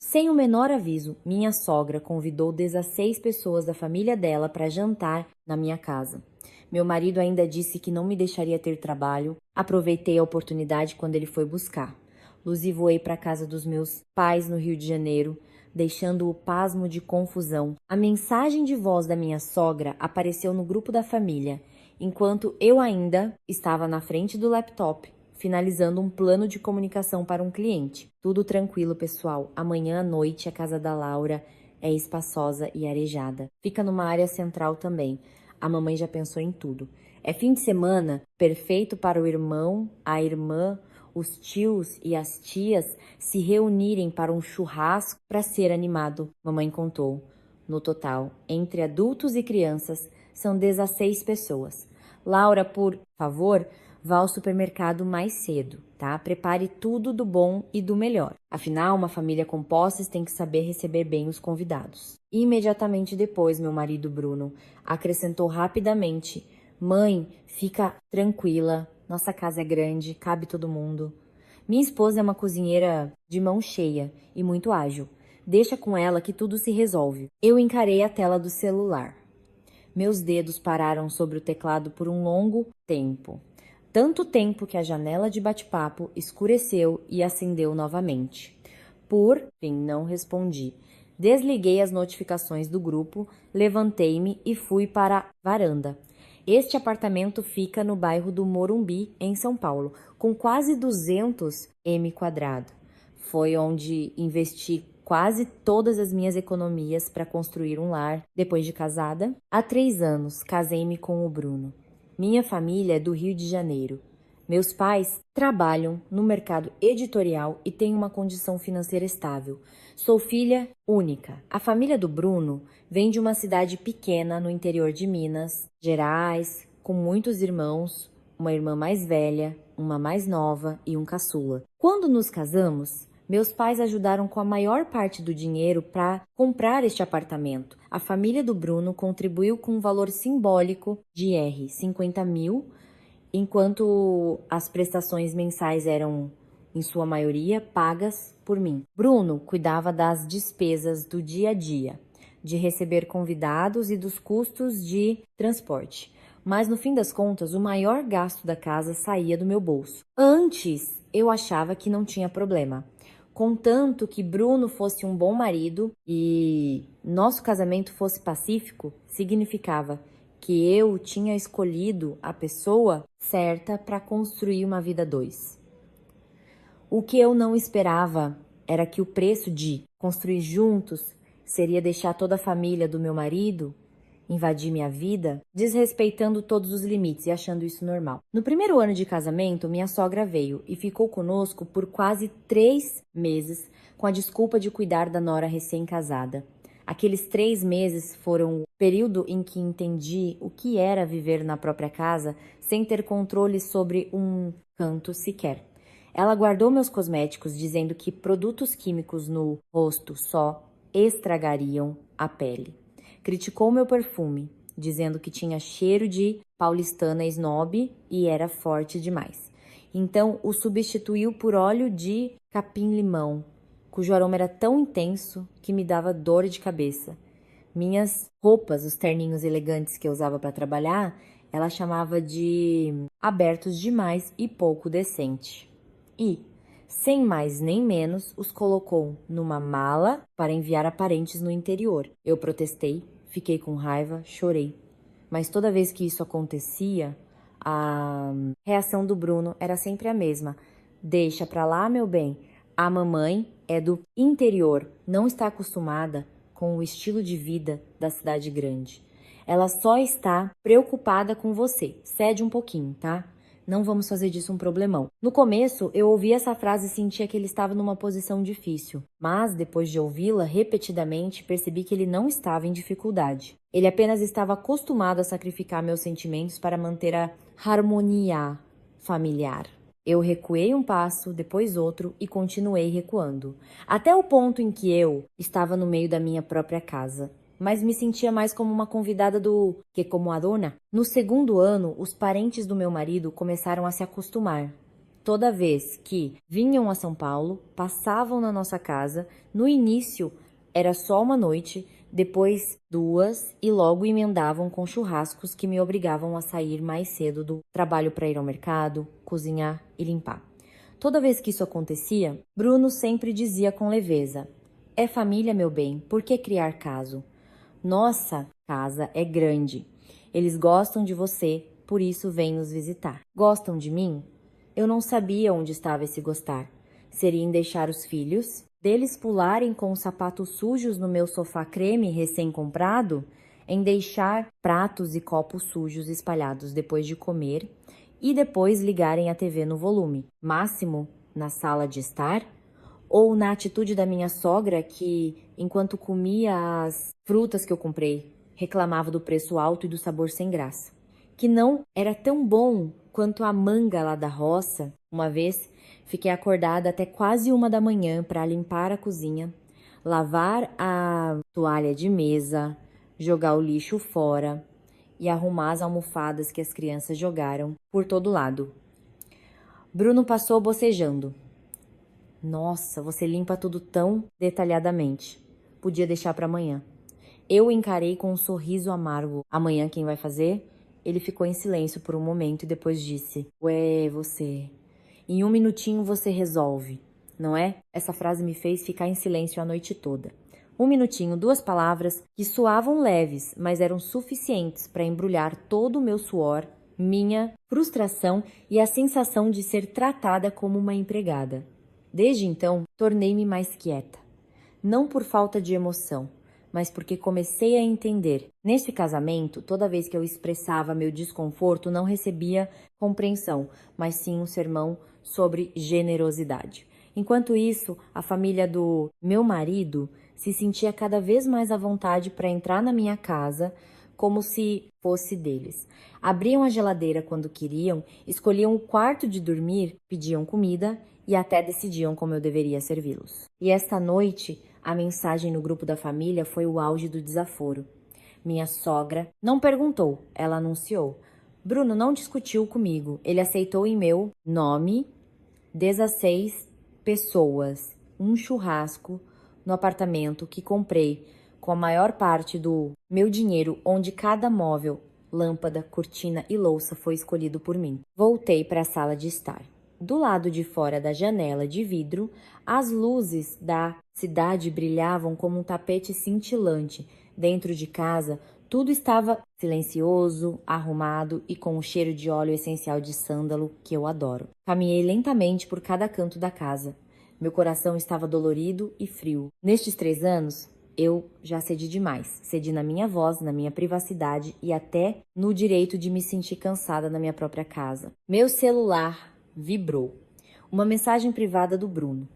Sem o menor aviso, minha sogra convidou 16 pessoas da família dela para jantar na minha casa. Meu marido ainda disse que não me deixaria ter trabalho. Aproveitei a oportunidade quando ele foi buscar. Luzi voei para a casa dos meus pais no Rio de Janeiro, deixando o pasmo de confusão. A mensagem de voz da minha sogra apareceu no grupo da família, enquanto eu ainda estava na frente do laptop, finalizando um plano de comunicação para um cliente. Tudo tranquilo, pessoal. Amanhã à noite a casa da Laura é espaçosa e arejada. Fica numa área central também. A mamãe já pensou em tudo. É fim de semana perfeito para o irmão, a irmã, os tios e as tias se reunirem para um churrasco para ser animado, mamãe contou. No total, entre adultos e crianças, são 16 pessoas. Laura, por favor, vá ao supermercado mais cedo, tá? Prepare tudo do bom e do melhor. Afinal, uma família com posses tem que saber receber bem os convidados. Imediatamente depois, meu marido Bruno acrescentou rapidamente: Mãe, fica tranquila, nossa casa é grande, cabe todo mundo. Minha esposa é uma cozinheira de mão cheia e muito ágil. Deixa com ela que tudo se resolve. Eu encarei a tela do celular. Meus dedos pararam sobre o teclado por um longo tempo. Tanto tempo que a janela de bate-papo escureceu e acendeu novamente. Por fim, não respondi. Desliguei as notificações do grupo, levantei-me e fui para a varanda. Este apartamento fica no bairro do Morumbi, em São Paulo, com quase 200 m². Foi onde investi quase todas as minhas economias para construir um lar. Depois de casada, há 3 anos, casei-me com o Bruno. Minha família é do Rio de Janeiro. Meus pais trabalham no mercado editorial e têm uma condição financeira estável. Sou filha única. A família do Bruno vem de uma cidade pequena no interior de Minas Gerais, com muitos irmãos, uma irmã mais velha, uma mais nova e um caçula. Quando nos casamos, meus pais ajudaram com a maior parte do dinheiro para comprar este apartamento. A família do Bruno contribuiu com um valor simbólico de R$ 50 mil, enquanto as prestações mensais eram, em sua maioria, pagas por mim. Bruno cuidava das despesas do dia a dia, de receber convidados e dos custos de transporte. Mas no fim das contas, o maior gasto da casa saía do meu bolso. Antes, eu achava que não tinha problema. Contanto que Bruno fosse um bom marido e nosso casamento fosse pacífico, significava que eu tinha escolhido a pessoa certa para construir uma vida a dois. O que eu não esperava era que o preço de construir juntos seria deixar toda a família do meu marido invadir minha vida, desrespeitando todos os limites e achando isso normal. No primeiro ano de casamento, minha sogra veio e ficou conosco por quase 3 meses, com a desculpa de cuidar da nora recém-casada. Aqueles 3 meses foram o período em que entendi o que era viver na própria casa sem ter controle sobre um canto sequer. Ela guardou meus cosméticos, dizendo que produtos químicos no rosto só estragariam a pele. Criticou meu perfume, dizendo que tinha cheiro de paulistana snob e era forte demais. Então o substituiu por óleo de capim-limão, cujo aroma era tão intenso que me dava dor de cabeça. Minhas roupas, os terninhos elegantes que eu usava para trabalhar, ela chamava de abertos demais e pouco decente. E, sem mais nem menos, os colocou numa mala para enviar a parentes no interior. Eu protestei, fiquei com raiva, chorei. Mas toda vez que isso acontecia, a reação do Bruno era sempre a mesma. Deixa pra lá, meu bem. A mamãe é do interior, não está acostumada com o estilo de vida da cidade grande. Ela só está preocupada com você. Cede um pouquinho, tá? Não vamos fazer disso um problemão. No começo, eu ouvi essa frase e sentia que ele estava numa posição difícil. Mas, depois de ouvi-la repetidamente, percebi que ele não estava em dificuldade. Ele apenas estava acostumado a sacrificar meus sentimentos para manter a harmonia familiar. Eu recuei um passo, depois outro e continuei recuando. Até o ponto em que eu estava no meio da minha própria casa. Mas me sentia mais como uma convidada do que como a dona. No segundo ano, os parentes do meu marido começaram a se acostumar. toda vez que vinham a São Paulo, passavam na nossa casa. No início era só uma noite, depois 2 e logo emendavam com churrascos que me obrigavam a sair mais cedo do trabalho para ir ao mercado, cozinhar e limpar. Toda vez que isso acontecia, Bruno sempre dizia com leveza: "É família, meu bem, por que criar caso? Nossa casa é grande. Eles gostam de você, por isso vêm nos visitar. Gostam de mim? Eu não sabia onde estava esse gostar. Seria em deixar os filhos, deles pularem com os sapatos sujos no meu sofá creme recém-comprado? Em deixar pratos e copos sujos espalhados depois de comer e depois ligarem a TV no volume, máximo na sala de estar? Ou na atitude da minha sogra que, enquanto comia as frutas que eu comprei, reclamava do preço alto e do sabor sem graça. Que não era tão bom quanto a manga lá da roça. Uma vez, fiquei acordada até quase 1 da manhã para limpar a cozinha, lavar a toalha de mesa, jogar o lixo fora e arrumar as almofadas que as crianças jogaram por todo lado. Bruno passou bocejando. Nossa, você limpa tudo tão detalhadamente. Podia deixar para amanhã. Eu o encarei com um sorriso amargo. Amanhã quem vai fazer? Ele ficou em silêncio por um momento e depois disse: Ué, você. Em 1 minutinho você resolve, não é? Essa frase me fez ficar em silêncio a noite toda. 1 minutinho, 2 palavras que soavam leves, mas eram suficientes para embrulhar todo o meu suor, minha frustração e a sensação de ser tratada como uma empregada. Desde então, tornei-me mais quieta. Não por falta de emoção, mas porque comecei a entender. Neste casamento, toda vez que eu expressava meu desconforto, não recebia compreensão, mas sim um sermão sobre generosidade. Enquanto isso, a família do meu marido se sentia cada vez mais à vontade para entrar na minha casa, como se fosse deles. Abriam a geladeira quando queriam, escolhiam o quarto de dormir, pediam comida e até decidiam como eu deveria servi-los. E esta noite, a mensagem no grupo da família foi o auge do desaforo. Minha sogra não perguntou, ela anunciou. Bruno não discutiu comigo, ele aceitou em meu nome 16 pessoas, um churrasco no apartamento que comprei com a maior parte do meu dinheiro, onde cada móvel, lâmpada, cortina e louça foi escolhido por mim. Voltei para a sala de estar. Do lado de fora da janela de vidro, as luzes da cidade brilhavam como um tapete cintilante. Dentro de casa, tudo estava silencioso, arrumado e com o cheiro de óleo essencial de sândalo que eu adoro. Caminhei lentamente por cada canto da casa. Meu coração estava dolorido e frio. Nestes 3 anos, eu já cedi demais. Cedi na minha voz, na minha privacidade e até no direito de me sentir cansada na minha própria casa. Meu celular vibrou. Uma mensagem privada do Bruno.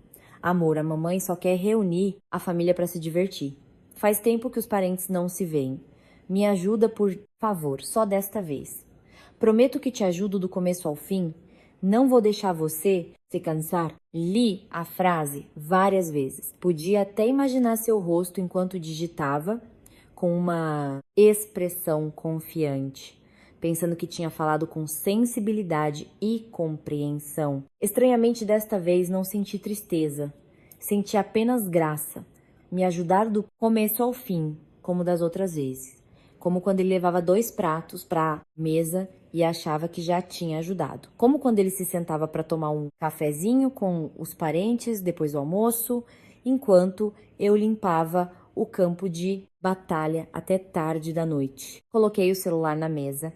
Amor, a mamãe só quer reunir a família para se divertir. Faz tempo que os parentes não se veem. Me ajuda, por favor, só desta vez. Prometo que te ajudo do começo ao fim. Não vou deixar você se cansar. Li a frase várias vezes. Podia até imaginar seu rosto enquanto digitava, com uma expressão confiante, pensando que tinha falado com sensibilidade e compreensão. Estranhamente, desta vez não senti tristeza, senti apenas graça. Me ajudar do começo ao fim, como das outras vezes. Como quando ele levava 2 pratos para a mesa e achava que já tinha ajudado. Como quando ele se sentava para tomar um cafezinho com os parentes depois do almoço, enquanto eu limpava o campo de batalha até tarde da noite. Coloquei o celular na mesa.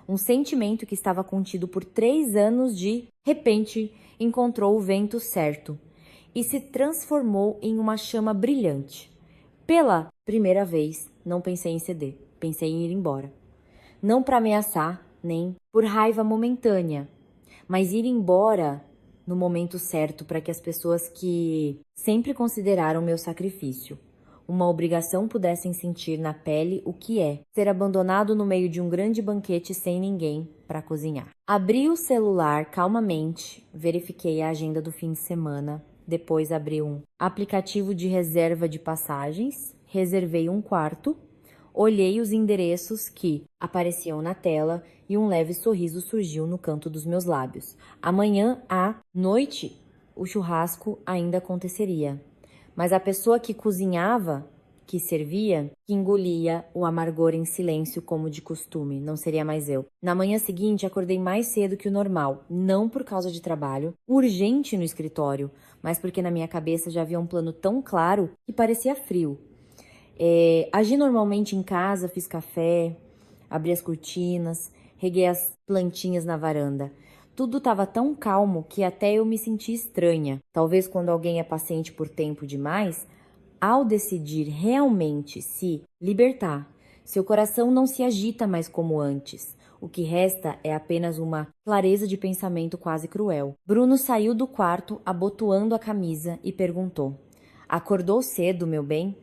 Um sentimento que estava contido por 3 anos de repente encontrou o vento certo e se transformou em uma chama brilhante. Pela primeira vez, não pensei em ceder, pensei em ir embora. Não para ameaçar, nem por raiva momentânea, mas ir embora no momento certo para que as pessoas que sempre consideraram meu sacrifício uma obrigação pudessem sentir na pele o que é ser abandonado no meio de um grande banquete sem ninguém para cozinhar. Abri o celular calmamente, verifiquei a agenda do fim de semana, depois abri um aplicativo de reserva de passagens, reservei um quarto, Olhei os endereços que apareciam na tela e um leve sorriso surgiu no canto dos meus lábios. Amanhã à noite, o churrasco ainda aconteceria. Mas a pessoa que cozinhava, que servia, que engolia o amargor em silêncio como de costume, não seria mais eu. Na manhã seguinte, acordei mais cedo que o normal, não por causa de trabalho, urgente no escritório, mas porque na minha cabeça já havia um plano tão claro que parecia frio. Agi normalmente em casa, fiz café, abri as cortinas, reguei as plantinhas na varanda. Tudo estava tão calmo que até eu me senti estranha. Talvez quando alguém é paciente por tempo demais, ao decidir realmente se libertar, seu coração não se agita mais como antes. O que resta é apenas uma clareza de pensamento quase cruel. Bruno saiu do quarto, abotoando a camisa e perguntou: Acordou cedo, meu bem?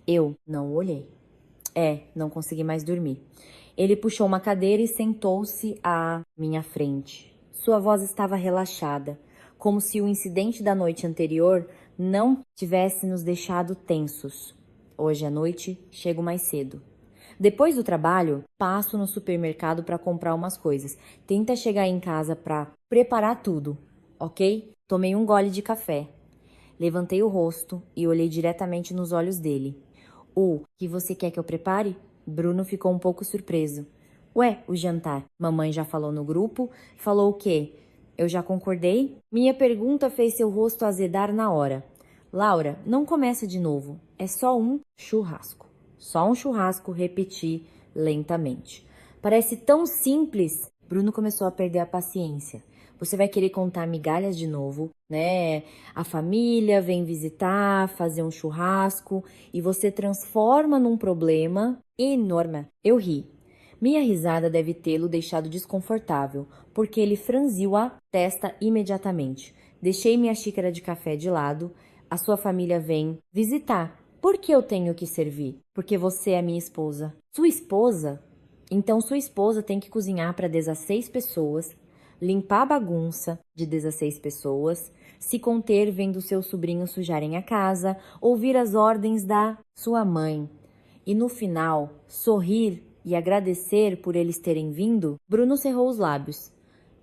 Eu não olhei. Não consegui mais dormir. Ele puxou uma cadeira e sentou-se à minha frente. Sua voz estava relaxada, como se o incidente da noite anterior não tivesse nos deixado tensos. Hoje à noite chego mais cedo. Depois do trabalho, passo no supermercado para comprar umas coisas. Tenta chegar em casa para preparar tudo, ok? Tomei um gole de café. Levantei o rosto e olhei diretamente nos olhos dele. O que você quer que eu prepare? Bruno ficou um pouco surpreso. Ué, o jantar. Mamãe já falou no grupo? Falou o quê? Eu já concordei? Minha pergunta fez seu rosto azedar na hora. Laura, não começa de novo. É só um churrasco. Só um churrasco, repeti lentamente. Parece tão simples. Bruno começou a perder a paciência. Você vai querer contar migalhas de novo, né? A família vem visitar, fazer um churrasco e você transforma num problema enorme. Eu ri. Minha risada deve tê-lo deixado desconfortável, porque ele franziu a testa imediatamente. Deixei minha xícara de café de lado. A sua família vem visitar. Por que eu tenho que servir? Porque você é minha esposa. Sua esposa? Então sua esposa tem que cozinhar para 16 pessoas, limpar a bagunça de 16 pessoas, se conter vendo seus sobrinhos sujarem a casa, ouvir as ordens da sua mãe. E no final, sorrir e agradecer por eles terem vindo. Bruno cerrou os lábios.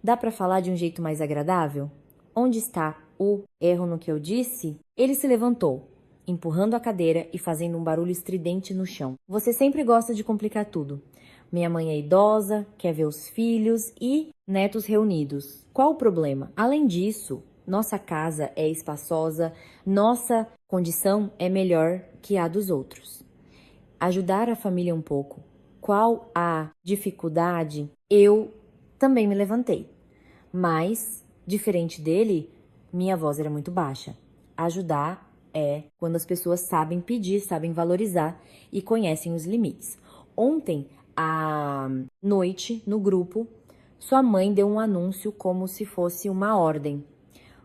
Dá para falar de um jeito mais agradável? Onde está o erro no que eu disse? Ele se levantou, empurrando a cadeira e fazendo um barulho estridente no chão. Você sempre gosta de complicar tudo. Minha mãe é idosa, quer ver os filhos e netos reunidos. Qual o problema? Além disso, nossa casa é espaçosa, nossa condição é melhor que a dos outros. Ajudar a família um pouco. Qual a dificuldade? Eu também me levantei. Mas, diferente dele, minha voz era muito baixa. Ajudar é quando as pessoas sabem pedir, sabem valorizar e conhecem os limites. Ontem, à noite, no grupo, sua mãe deu um anúncio como se fosse uma ordem.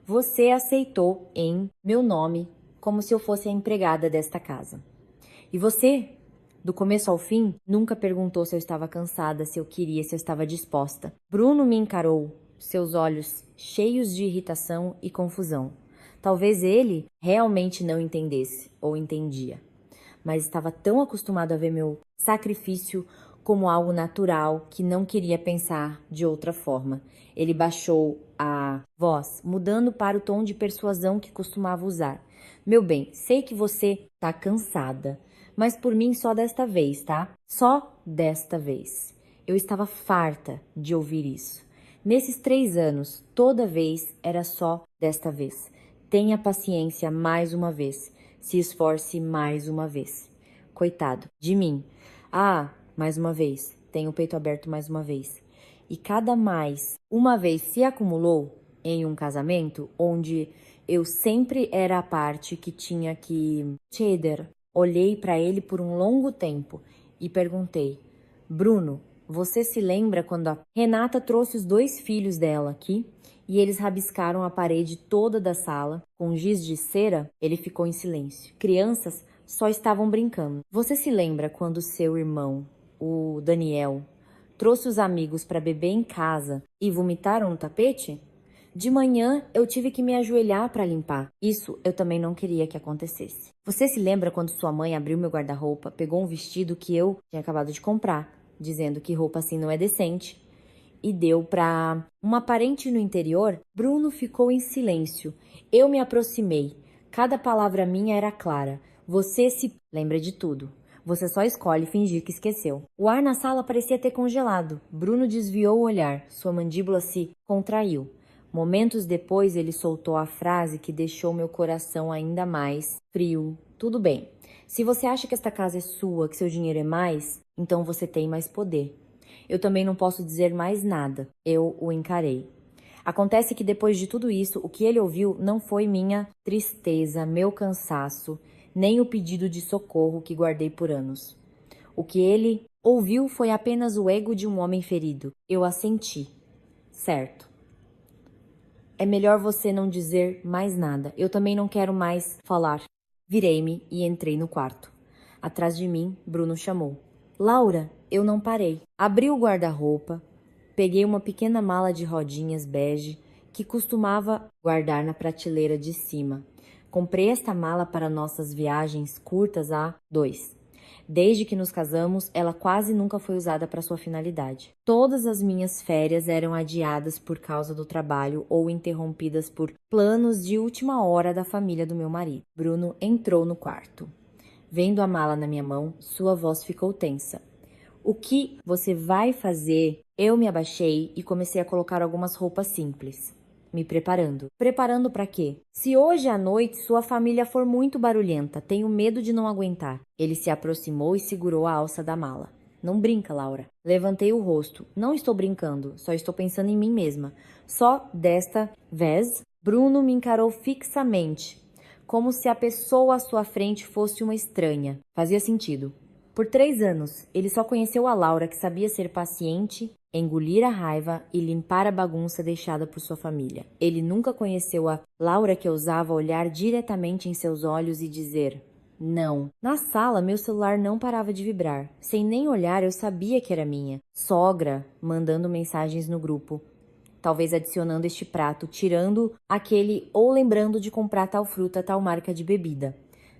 Você aceitou em meu nome, como se eu fosse a empregada desta casa. E você, do começo ao fim, nunca perguntou se eu estava cansada, se eu queria, se eu estava disposta. Bruno me encarou, seus olhos cheios de irritação e confusão. Talvez ele realmente não entendesse, ou entendia, mas estava tão acostumado a ver meu sacrifício como algo natural que não queria pensar de outra forma. Ele baixou a voz, mudando para o tom de persuasão que costumava usar. Meu bem, sei que você está cansada, mas por mim só desta vez, tá? Só desta vez. Eu estava farta de ouvir isso. Nesses 3 anos, toda vez era só desta vez. Tenha paciência mais uma vez. Se esforce mais uma vez. Coitado de mim. Mais uma vez. Tenho o peito aberto mais uma vez. E cada mais uma vez se acumulou em um casamento onde eu sempre era a parte que tinha que ceder. Olhei para ele por um longo tempo e perguntei: Bruno, você se lembra quando a Renata trouxe os 2 filhos dela aqui e eles rabiscaram a parede toda da sala com giz de cera? Ele ficou em silêncio. Crianças só estavam brincando. Você se lembra quando seu irmão, o Daniel, trouxe os amigos para beber em casa e vomitaram no tapete? De manhã, eu tive que me ajoelhar para limpar. Isso eu também não queria que acontecesse. Você se lembra quando sua mãe abriu meu guarda-roupa, pegou um vestido que eu tinha acabado de comprar, dizendo que roupa assim não é decente, e deu para uma parente no interior? Bruno ficou em silêncio. Eu me aproximei. Cada palavra minha era clara. Você se lembra de tudo. Você só escolhe fingir que esqueceu. O ar na sala parecia ter congelado. Bruno desviou o olhar. Sua mandíbula se contraiu. Momentos depois, ele soltou a frase que deixou meu coração ainda mais frio. Tudo bem. Se você acha que esta casa é sua, que seu dinheiro é mais, então você tem mais poder. Eu também não posso dizer mais nada. Eu o encarei. Acontece que depois de tudo isso, o que ele ouviu não foi minha tristeza, meu cansaço, nem o pedido de socorro que guardei por anos. O que ele ouviu foi apenas o ego de um homem ferido. Eu assenti. Certo. É melhor você não dizer mais nada. Eu também não quero mais falar. Virei-me e entrei no quarto. Atrás de mim, Bruno chamou. Laura, eu não parei. Abri o guarda-roupa, peguei uma pequena mala de rodinhas bege que costumava guardar na prateleira de cima. Comprei esta mala para nossas viagens curtas a dois. Desde que nos casamos, ela quase nunca foi usada para sua finalidade. Todas as minhas férias eram adiadas por causa do trabalho ou interrompidas por planos de última hora da família do meu marido. Bruno entrou no quarto. Vendo a mala na minha mão, sua voz ficou tensa. O que você vai fazer? Eu me abaixei e comecei a colocar algumas roupas simples. Me preparando. Preparando para quê? Se hoje à noite sua família for muito barulhenta, tenho medo de não aguentar. Ele se aproximou e segurou a alça da mala. Não brinca, Laura. Levantei o rosto. Não estou brincando, só estou pensando em mim mesma. Só desta vez, Bruno me encarou fixamente, como se a pessoa à sua frente fosse uma estranha. Fazia sentido. Por 3 anos, ele só conheceu a Laura que sabia ser paciente, engolir a raiva e limpar a bagunça deixada por sua família. Ele nunca conheceu a Laura que ousava olhar diretamente em seus olhos e dizer não. Na sala, meu celular não parava de vibrar. Sem nem olhar, eu sabia que era minha. Sogra, mandando mensagens no grupo. Talvez adicionando este prato, tirando aquele ou lembrando de comprar tal fruta, tal marca de bebida.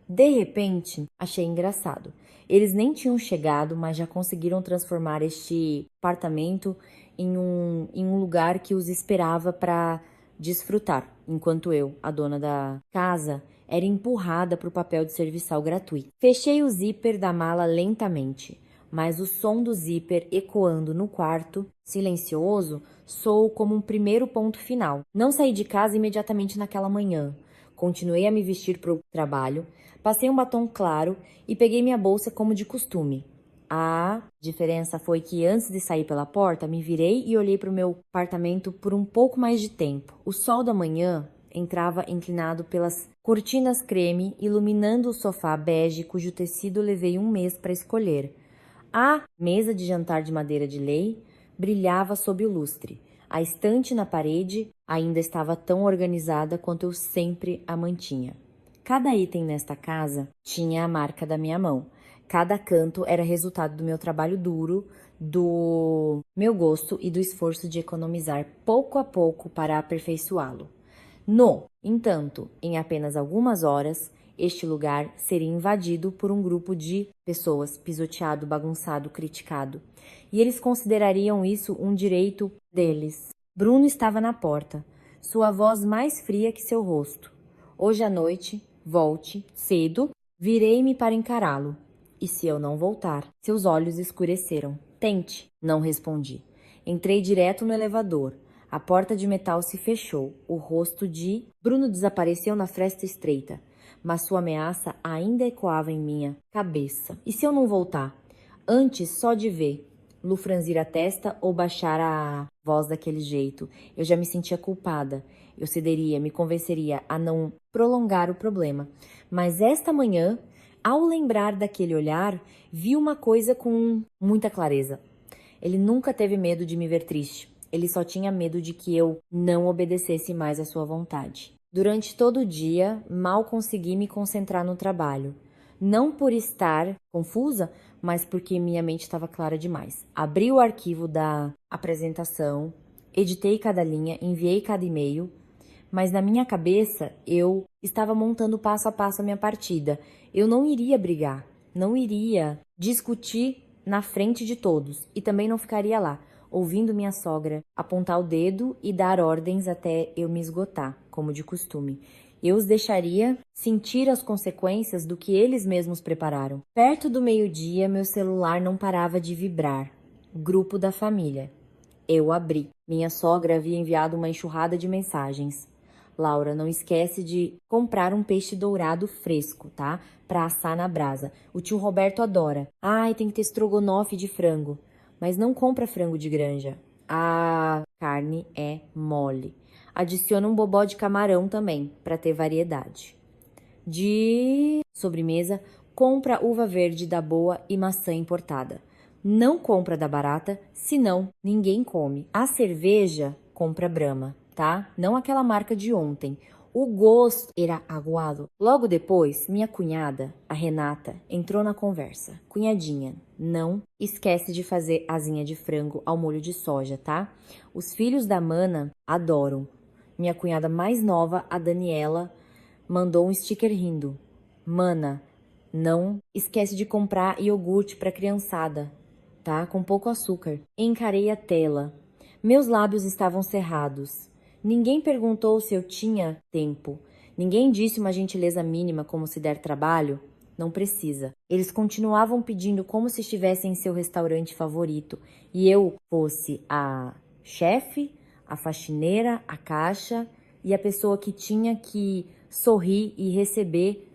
De repente, achei engraçado. Eles nem tinham chegado, mas já conseguiram transformar este apartamento em um lugar que os esperava para desfrutar, enquanto eu, a dona da casa, era empurrada para o papel de serviçal gratuito. Fechei o zíper da mala lentamente, mas o som do zíper ecoando no quarto, silencioso, soou como um primeiro ponto final. Não saí de casa imediatamente naquela manhã. Continuei a me vestir para o trabalho, passei um batom claro e peguei minha bolsa como de costume. A diferença foi que antes de sair pela porta, me virei e olhei para o meu apartamento por um pouco mais de tempo. O sol da manhã entrava inclinado pelas cortinas creme, iluminando o sofá bege cujo tecido levei um mês para escolher. A mesa de jantar de madeira de lei brilhava sob o lustre. A estante na parede ainda estava tão organizada quanto eu sempre a mantinha. Cada item nesta casa tinha a marca da minha mão. Cada canto era resultado do meu trabalho duro, do meu gosto e do esforço de economizar pouco a pouco para aperfeiçoá-lo. No entanto, em apenas algumas horas, este lugar seria invadido por um grupo de pessoas, pisoteado, bagunçado, criticado. E eles considerariam isso um direito deles. Bruno estava na porta, sua voz mais fria que seu rosto. Hoje à noite, volte, cedo, virei-me para encará-lo. E se eu não voltar? Seus olhos escureceram. Tente. Não respondi. Entrei direto no elevador. A porta de metal se fechou. O rosto de Bruno desapareceu na fresta estreita, mas sua ameaça ainda ecoava em minha cabeça. E se eu não voltar? Antes só de ver Lu franzir a testa ou baixar a voz daquele jeito, eu já me sentia culpada. Eu cederia, me convenceria a não prolongar o problema. Mas esta manhã, ao lembrar daquele olhar, vi uma coisa com muita clareza. Ele nunca teve medo de me ver triste. Ele só tinha medo de que eu não obedecesse mais à sua vontade. Durante todo o dia, mal consegui me concentrar no trabalho. Não por estar confusa, mas porque minha mente estava clara demais. Abri o arquivo da apresentação, editei cada linha, enviei cada e-mail, mas na minha cabeça eu estava montando passo a passo a minha partida. Eu não iria brigar, não iria discutir na frente de todos e também não ficaria lá, ouvindo minha sogra apontar o dedo e dar ordens até eu me esgotar, como de costume. Eu os deixaria sentir as consequências do que eles mesmos prepararam. Perto do meio-dia, meu celular não parava de vibrar. Grupo da família. Eu abri. Minha sogra havia enviado uma enxurrada de mensagens. Laura, não esquece de comprar um peixe dourado fresco, tá? Pra assar na brasa. O tio Roberto adora. Ai, tem que ter estrogonofe de frango. Mas não compra frango de granja. A carne é mole. Adiciona um bobó de camarão também, para ter variedade. De sobremesa, compra uva verde da boa e maçã importada. Não compra da barata, senão ninguém come. A cerveja, compra Brahma, tá? Não aquela marca de ontem. O gosto era aguado. Logo depois, minha cunhada, a Renata, entrou na conversa. Cunhadinha, não esquece de fazer asinha de frango ao molho de soja, tá? Os filhos da Mana adoram. Minha cunhada mais nova, a Daniela, mandou um sticker rindo. Mana, não esquece de comprar iogurte para criançada, tá? Com pouco açúcar. Encarei a tela. Meus lábios estavam cerrados. Ninguém perguntou se eu tinha tempo. Ninguém disse uma gentileza mínima como se der trabalho. Não precisa. Eles continuavam pedindo como se estivessem em seu restaurante favorito e eu fosse a chefe, a faxineira, a caixa e a pessoa que tinha que sorrir e receber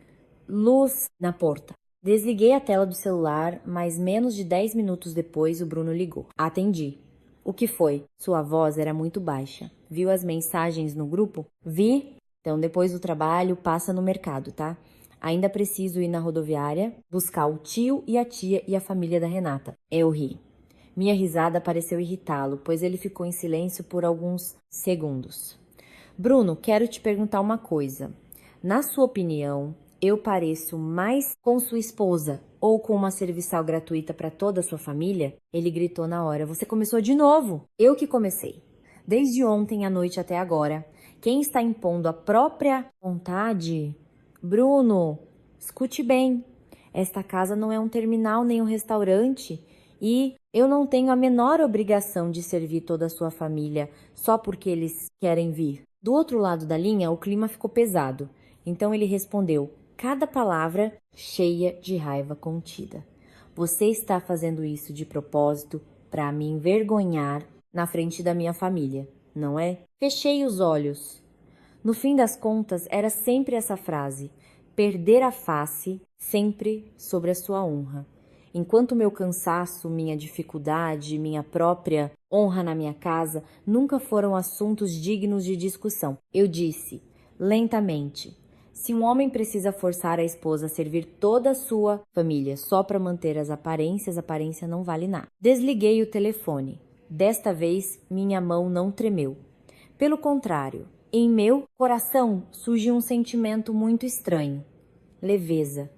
luz na porta. Desliguei a tela do celular, mas menos de 10 minutos depois o Bruno ligou. Atendi. O que foi? Sua voz era muito baixa. Viu as mensagens no grupo? Vi. Então, depois do trabalho, passa no mercado, tá? Ainda preciso ir na rodoviária buscar o tio e a tia e a família da Renata. Eu ri. Minha risada pareceu irritá-lo, pois ele ficou em silêncio por alguns segundos. Bruno, quero te perguntar uma coisa. Na sua opinião, eu pareço mais com sua esposa ou com uma serviçal gratuita para toda a sua família? Ele gritou na hora. Você começou de novo. Eu que comecei. Desde ontem à noite até agora. Quem está impondo a própria vontade? Bruno, escute bem. Esta casa não é um terminal nem um restaurante e eu não tenho a menor obrigação de servir toda a sua família só porque eles querem vir. Do outro lado da linha, o clima ficou pesado. Então ele respondeu, cada palavra cheia de raiva contida. Você está fazendo isso de propósito para me envergonhar na frente da minha família, não é? Fechei os olhos. No fim das contas, era sempre essa frase, perder a face sempre sobre a sua honra. Enquanto meu cansaço, minha dificuldade, minha própria honra na minha casa nunca foram assuntos dignos de discussão. Eu disse, lentamente, se um homem precisa forçar a esposa a servir toda a sua família só para manter as aparências, a aparência não vale nada. Desliguei o telefone. Desta vez, minha mão não tremeu. Pelo contrário, em meu coração surgiu um sentimento muito estranho. Leveza.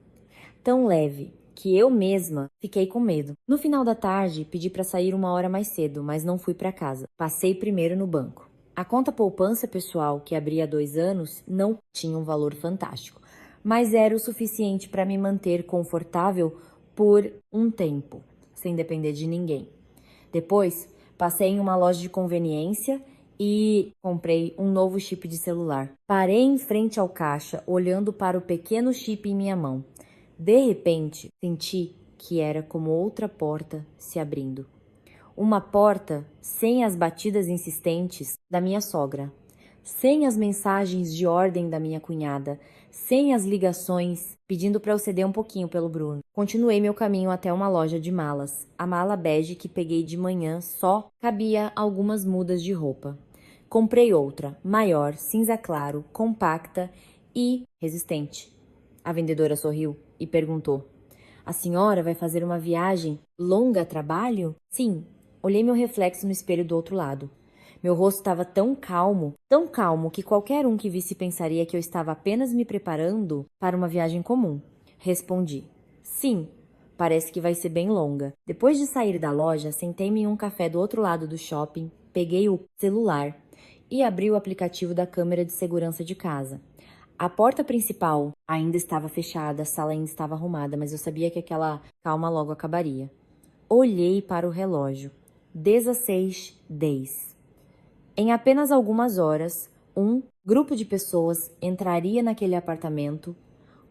Tão leve que eu mesma fiquei com medo. No final da tarde, pedi para sair uma hora mais cedo, mas não fui para casa. Passei primeiro no banco. A conta poupança pessoal, que abri há 2 anos, não tinha um valor fantástico, mas era o suficiente para me manter confortável por um tempo, sem depender de ninguém. Depois, passei em uma loja de conveniência e comprei um novo chip de celular. Parei em frente ao caixa, olhando para o pequeno chip em minha mão. De repente, senti que era como outra porta se abrindo. Uma porta sem as batidas insistentes da minha sogra, sem as mensagens de ordem da minha cunhada, sem as ligações pedindo para eu ceder um pouquinho pelo Bruno. Continuei meu caminho até uma loja de malas. A mala bege que peguei de manhã só cabia algumas mudas de roupa. Comprei outra, maior, cinza claro, compacta e resistente. A vendedora sorriu e perguntou: a senhora vai fazer uma viagem longa a trabalho? Sim. Olhei meu reflexo no espelho do outro lado. Meu rosto estava tão calmo que qualquer um que visse pensaria que eu estava apenas me preparando para uma viagem comum. Respondi: sim, parece que vai ser bem longa. Depois de sair da loja, sentei-me em um café do outro lado do shopping peguei o celular e abri o aplicativo da câmera de segurança de casa. A porta principal ainda estava fechada, a sala ainda estava arrumada, mas eu sabia que aquela calma logo acabaria. Olhei para o relógio. 16:10. Em apenas algumas horas, um grupo de pessoas entraria naquele apartamento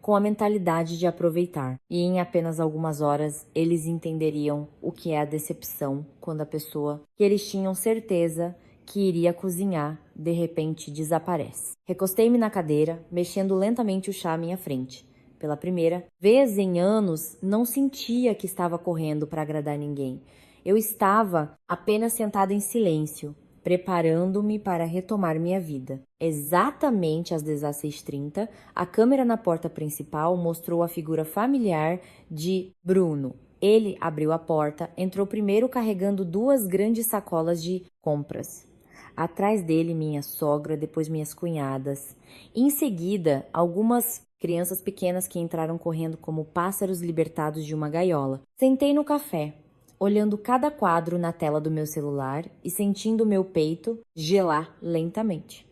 com a mentalidade de aproveitar. E em apenas algumas horas, eles entenderiam o que é a decepção quando a pessoa que eles tinham certeza que iria cozinhar, de repente desaparece. Recostei-me na cadeira, mexendo lentamente o chá à minha frente. Pela primeira vez em anos, não sentia que estava correndo para agradar ninguém. Eu estava apenas sentada em silêncio, preparando-me para retomar minha vida. Exatamente às 16:30, a câmera na porta principal mostrou a figura familiar de Bruno. Ele abriu a porta, entrou primeiro carregando 2 grandes sacolas de compras. Atrás dele, minha sogra, depois minhas cunhadas. Em seguida, algumas crianças pequenas que entraram correndo como pássaros libertados de uma gaiola. Sentei no café, olhando cada quadro na tela do meu celular e sentindo meu peito gelar lentamente.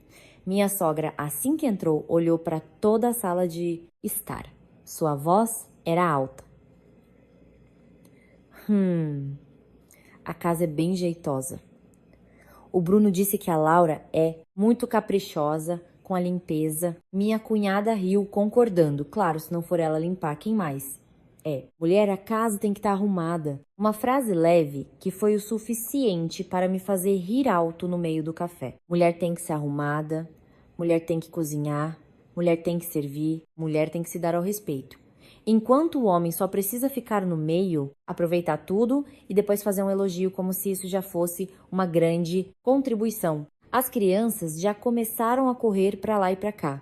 Minha sogra, assim que entrou, olhou para toda a sala de estar. Sua voz era alta. A casa é bem jeitosa. O Bruno disse que a Laura é muito caprichosa com a limpeza. Minha cunhada riu, concordando. Claro, se não for ela limpar, quem mais? Mulher, a casa tem que estar arrumada. Uma frase leve que foi o suficiente para me fazer rir alto no meio do café. Mulher tem que ser arrumada, mulher tem que cozinhar, mulher tem que servir, mulher tem que se dar ao respeito. Enquanto o homem só precisa ficar no meio, aproveitar tudo e depois fazer um elogio como se isso já fosse uma grande contribuição. As crianças já começaram a correr para lá e para cá.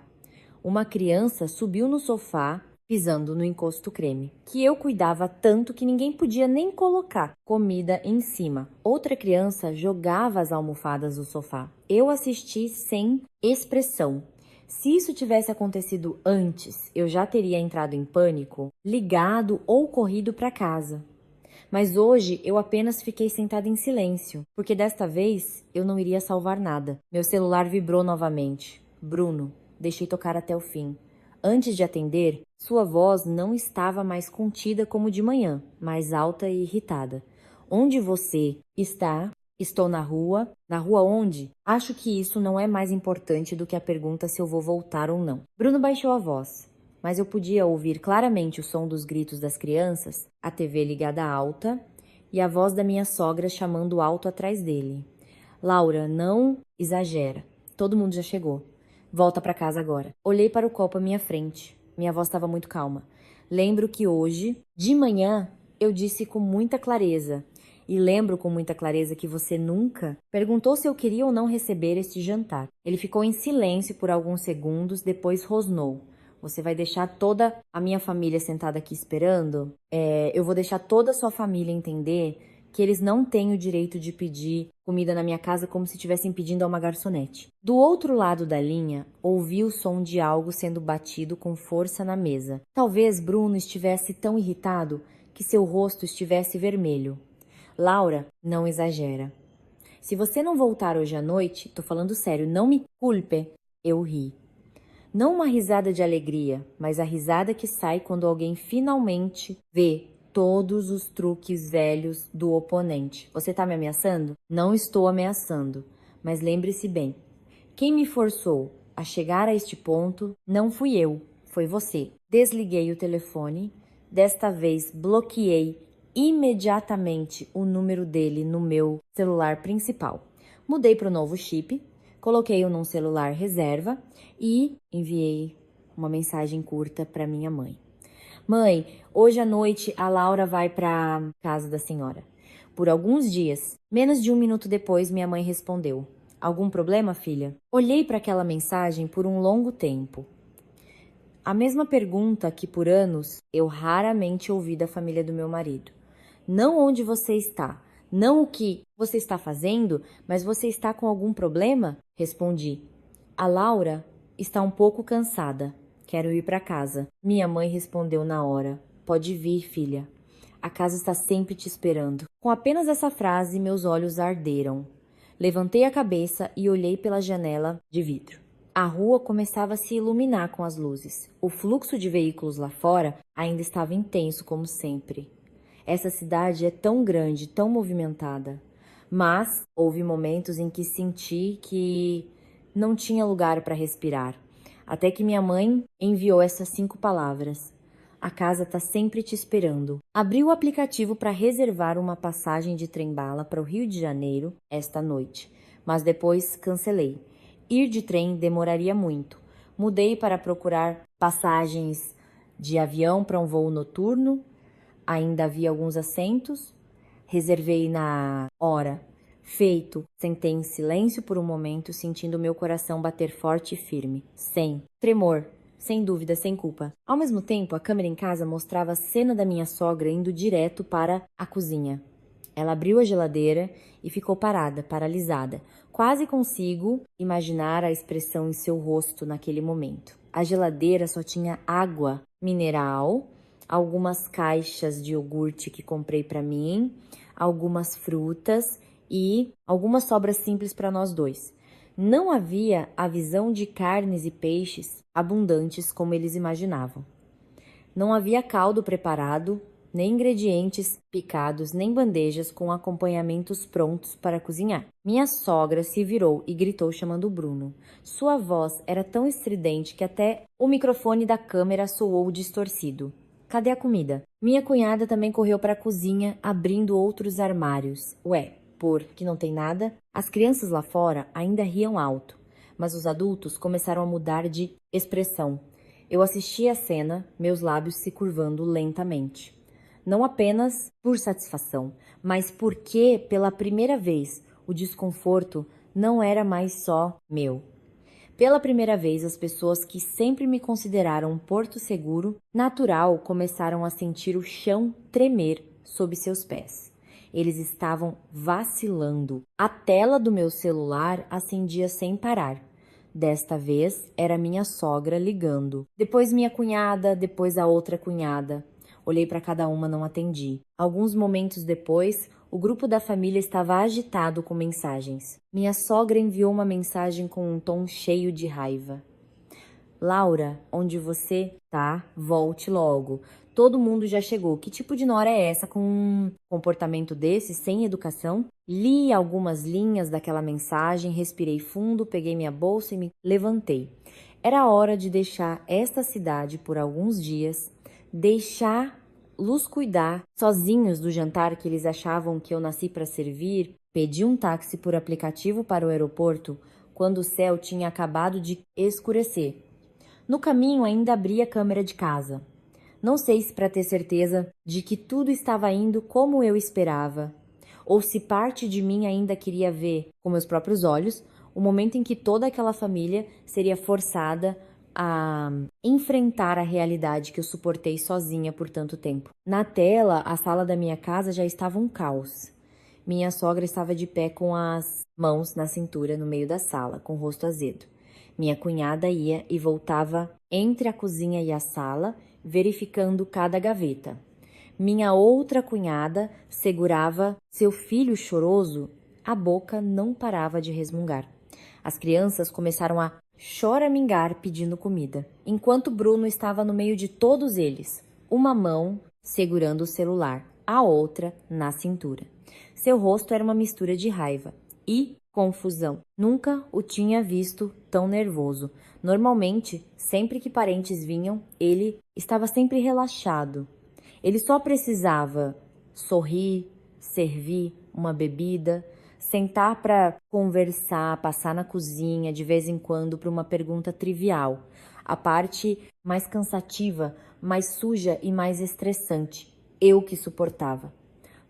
Uma criança subiu no sofá, pisando no encosto creme, que eu cuidava tanto que ninguém podia nem colocar comida em cima. Outra criança jogava as almofadas do sofá. Eu assisti sem expressão. Se isso tivesse acontecido antes, eu já teria entrado em pânico, ligado ou corrido para casa. Mas hoje eu apenas fiquei sentada em silêncio, porque desta vez eu não iria salvar nada. Meu celular vibrou novamente. Bruno, deixei tocar até o fim. Antes de atender, sua voz não estava mais contida como de manhã, mais alta e irritada. Onde você está? Estou na rua. Na rua onde? Acho que isso não é mais importante do que a pergunta se eu vou voltar ou não. Bruno baixou a voz, mas eu podia ouvir claramente o som dos gritos das crianças, a TV ligada alta e a voz da minha sogra chamando alto atrás dele. Laura, não exagera. Todo mundo já chegou. Volta para casa agora. Olhei para o copo à minha frente. Minha voz estava muito calma. Lembro que hoje, de manhã, eu disse com muita clareza. E lembro com muita clareza que você nunca perguntou se eu queria ou não receber este jantar. Ele ficou em silêncio por alguns segundos, depois rosnou. Você vai deixar toda a minha família sentada aqui esperando? Eu vou deixar toda a sua família entender que eles não têm o direito de pedir comida na minha casa como se estivessem pedindo a uma garçonete. Do outro lado da linha, ouvi o som de algo sendo batido com força na mesa. Talvez Bruno estivesse tão irritado que seu rosto estivesse vermelho. Laura, não exagera. Se você não voltar hoje à noite, tô falando sério, não me culpe, eu ri. Não uma risada de alegria, mas a risada que sai quando alguém finalmente vê todos os truques velhos do oponente. Você tá me ameaçando? Não estou ameaçando, mas lembre-se bem. Quem me forçou a chegar a este ponto não fui eu, foi você. Desliguei o telefone, desta vez bloqueei imediatamente o número dele no meu celular principal. Mudei para o novo chip, coloquei-o num celular reserva e enviei uma mensagem curta para minha mãe. Mãe, hoje à noite a Laura vai para casa da senhora. Por alguns dias. Menos de 1 minuto depois, minha mãe respondeu. Algum problema, filha? Olhei para aquela mensagem por um longo tempo. A mesma pergunta que por anos eu raramente ouvi da família do meu marido. Não onde você está, não o que você está fazendo, mas você está com algum problema? Respondi. A Laura está um pouco cansada. Quero ir para casa. Minha mãe respondeu na hora. Pode vir, filha. A casa está sempre te esperando. Com apenas essa frase, meus olhos arderam. Levantei a cabeça e olhei pela janela de vidro. A rua começava a se iluminar com as luzes. O fluxo de veículos lá fora ainda estava intenso como sempre. Essa cidade é tão grande, tão movimentada. Mas houve momentos em que senti que não tinha lugar para respirar. Até que minha mãe enviou essas 5 palavras. A casa está sempre te esperando. Abri o aplicativo para reservar uma passagem de trem-bala para o Rio de Janeiro esta noite, mas depois cancelei. Ir de trem demoraria muito. Mudei para procurar passagens de avião para um voo noturno. Ainda havia alguns assentos. Reservei na hora. Feito. Sentei em silêncio por um momento, sentindo meu coração bater forte e firme. Sem tremor. Sem dúvida, sem culpa. Ao mesmo tempo, a câmera em casa mostrava a cena da minha sogra indo direto para a cozinha. Ela abriu a geladeira e ficou parada, paralisada. Quase consigo imaginar a expressão em seu rosto naquele momento. A geladeira só tinha água mineral, algumas caixas de iogurte que comprei para mim, algumas frutas e algumas sobras simples para nós dois. Não havia a visão de carnes e peixes abundantes como eles imaginavam. Não havia caldo preparado, nem ingredientes picados, nem bandejas com acompanhamentos prontos para cozinhar. Minha sogra se virou e gritou chamando Bruno. Sua voz era tão estridente que até o microfone da câmera soou distorcido. Cadê a comida? Minha cunhada também correu para a cozinha, abrindo outros armários. Ué, que não tem nada? As crianças lá fora ainda riam alto, mas os adultos começaram a mudar de expressão. Eu assisti a cena, meus lábios se curvando lentamente. Não apenas por satisfação, mas porque, pela primeira vez, o desconforto não era mais só meu. Pela primeira vez, as pessoas que sempre me consideraram um porto seguro, natural, começaram a sentir o chão tremer sob seus pés. Eles estavam vacilando. A tela do meu celular acendia sem parar. Desta vez, era minha sogra ligando. Depois minha cunhada, depois a outra cunhada. Olhei para cada uma, não atendi. Alguns momentos depois, o grupo da família estava agitado com mensagens. Minha sogra enviou uma mensagem com um tom cheio de raiva. Laura, onde você tá? Volte logo. Todo mundo já chegou. Que tipo de nora é essa com um comportamento desse, sem educação? Li algumas linhas daquela mensagem, respirei fundo, peguei minha bolsa e me levantei. Era hora de deixar esta cidade por alguns dias, deixá-los cuidar sozinhos do jantar que eles achavam que eu nasci para servir. Pedi um táxi por aplicativo para o aeroporto quando o céu tinha acabado de escurecer. No caminho ainda abri a câmera de casa. Não sei se para ter certeza de que tudo estava indo como eu esperava, ou se parte de mim ainda queria ver com meus próprios olhos o momento em que toda aquela família seria forçada a enfrentar a realidade que eu suportei sozinha por tanto tempo. Na tela, a sala da minha casa já estava um caos. Minha sogra estava de pé com as mãos na cintura no meio da sala, com o rosto azedo. Minha cunhada ia e voltava entre a cozinha e a sala, verificando cada gaveta. Minha outra cunhada segurava seu filho choroso, a boca não parava de resmungar. As crianças começaram a choramingar pedindo comida, enquanto Bruno estava no meio de todos eles, uma mão segurando o celular, a outra na cintura. Seu rosto era uma mistura de raiva e confusão. Nunca o tinha visto tão nervoso. Normalmente, sempre que parentes vinham, ele estava sempre relaxado. Ele só precisava sorrir, servir uma bebida, sentar para conversar, passar na cozinha de vez em quando para uma pergunta trivial. A parte mais cansativa, mais suja e mais estressante, eu que suportava.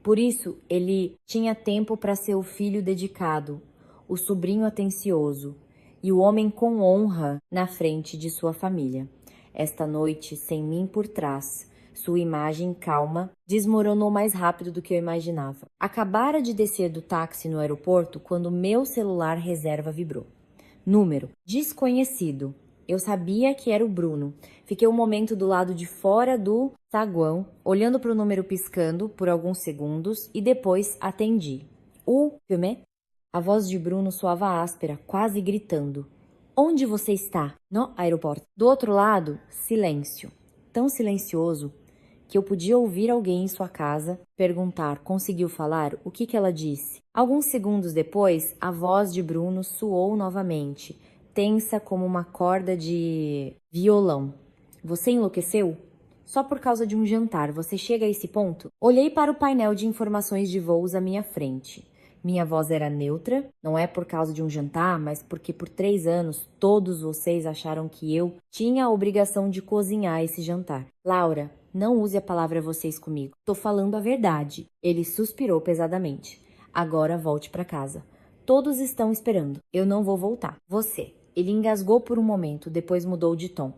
Por isso, ele tinha tempo para ser o filho dedicado, o sobrinho atencioso e o homem com honra na frente de sua família. Esta noite, sem mim por trás, sua imagem calma desmoronou mais rápido do que eu imaginava. Acabara de descer do táxi no aeroporto quando meu celular reserva vibrou. Número desconhecido. Eu sabia que era o Bruno. Fiquei um momento do lado de fora do saguão, olhando para o número piscando por alguns segundos e depois atendi. O filme? A voz de Bruno soava áspera, quase gritando. Onde você está? No aeroporto. Do outro lado, silêncio. Tão silencioso que eu podia ouvir alguém em sua casa perguntar: conseguiu falar? O que ela disse? Alguns segundos depois, a voz de Bruno soou novamente, tensa como uma corda de violão. Você enlouqueceu? Só por causa de um jantar, você chega a esse ponto? Olhei para o painel de informações de voos à minha frente. Minha voz era neutra, não é por causa de um jantar, mas porque por 3 anos todos vocês acharam que eu tinha a obrigação de cozinhar esse jantar. Laura, não use a palavra vocês comigo. Tô falando a verdade. Ele suspirou pesadamente. Agora volte para casa. Todos estão esperando. Eu não vou voltar. Você. Ele engasgou por um momento, depois mudou de tom.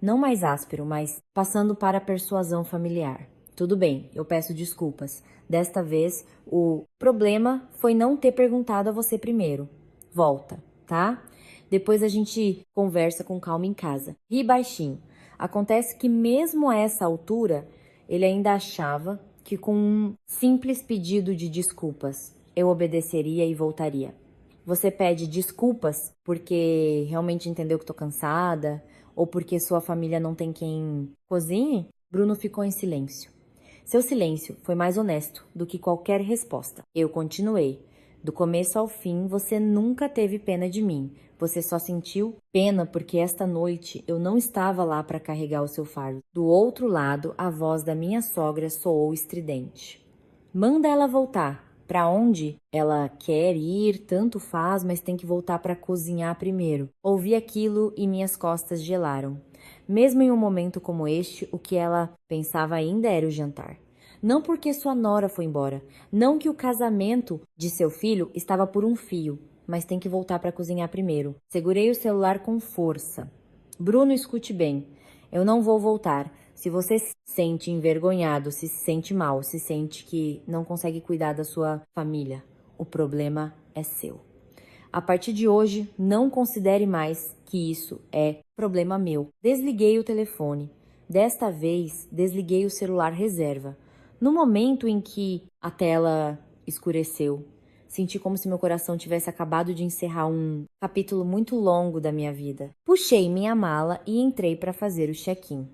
Não mais áspero, mas passando para a persuasão familiar. Tudo bem, eu peço desculpas. Desta vez, o problema foi não ter perguntado a você primeiro. Volta, tá? Depois a gente conversa com calma em casa. Ri baixinho. Acontece que mesmo a essa altura, ele ainda achava que com um simples pedido de desculpas, eu obedeceria e voltaria. Você pede desculpas porque realmente entendeu que tô cansada ou porque sua família não tem quem cozinhe? Bruno ficou em silêncio. Seu silêncio foi mais honesto do que qualquer resposta. Eu continuei. Do começo ao fim, você nunca teve pena de mim. Você só sentiu pena porque esta noite eu não estava lá para carregar o seu fardo. Do outro lado, a voz da minha sogra soou estridente. Manda ela voltar. Para onde ela quer ir, tanto faz, mas tem que voltar para cozinhar primeiro. Ouvi aquilo e minhas costas gelaram. Mesmo em um momento como este, o que ela pensava ainda era o jantar. Não porque sua nora foi embora, não que o casamento de seu filho estava por um fio, mas tem que voltar para cozinhar primeiro. Segurei o celular com força. Bruno, escute bem. Eu não vou voltar. Se você se sente envergonhado, se sente mal, se sente que não consegue cuidar da sua família, o problema é seu. A partir de hoje, não considere mais que isso é problema meu. Desliguei o telefone. Desta vez, desliguei o celular reserva. No momento em que a tela escureceu, senti como se meu coração tivesse acabado de encerrar um capítulo muito longo da minha vida. Puxei minha mala e entrei para fazer o check-in.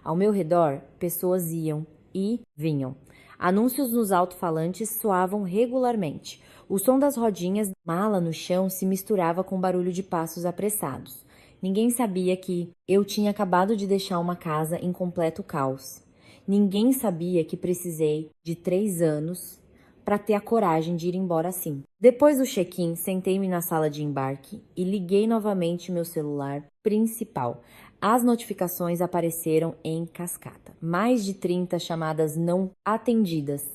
Ao meu redor, pessoas iam e vinham. Anúncios nos alto-falantes soavam regularmente. O som das rodinhas, mala no chão, se misturava com o barulho de passos apressados. Ninguém sabia que eu tinha acabado de deixar uma casa em completo caos. Ninguém sabia que precisei de 3 anos para ter a coragem de ir embora assim. Depois do check-in, sentei-me na sala de embarque e liguei novamente meu celular principal. As notificações apareceram em cascata. Mais de 30 chamadas não atendidas.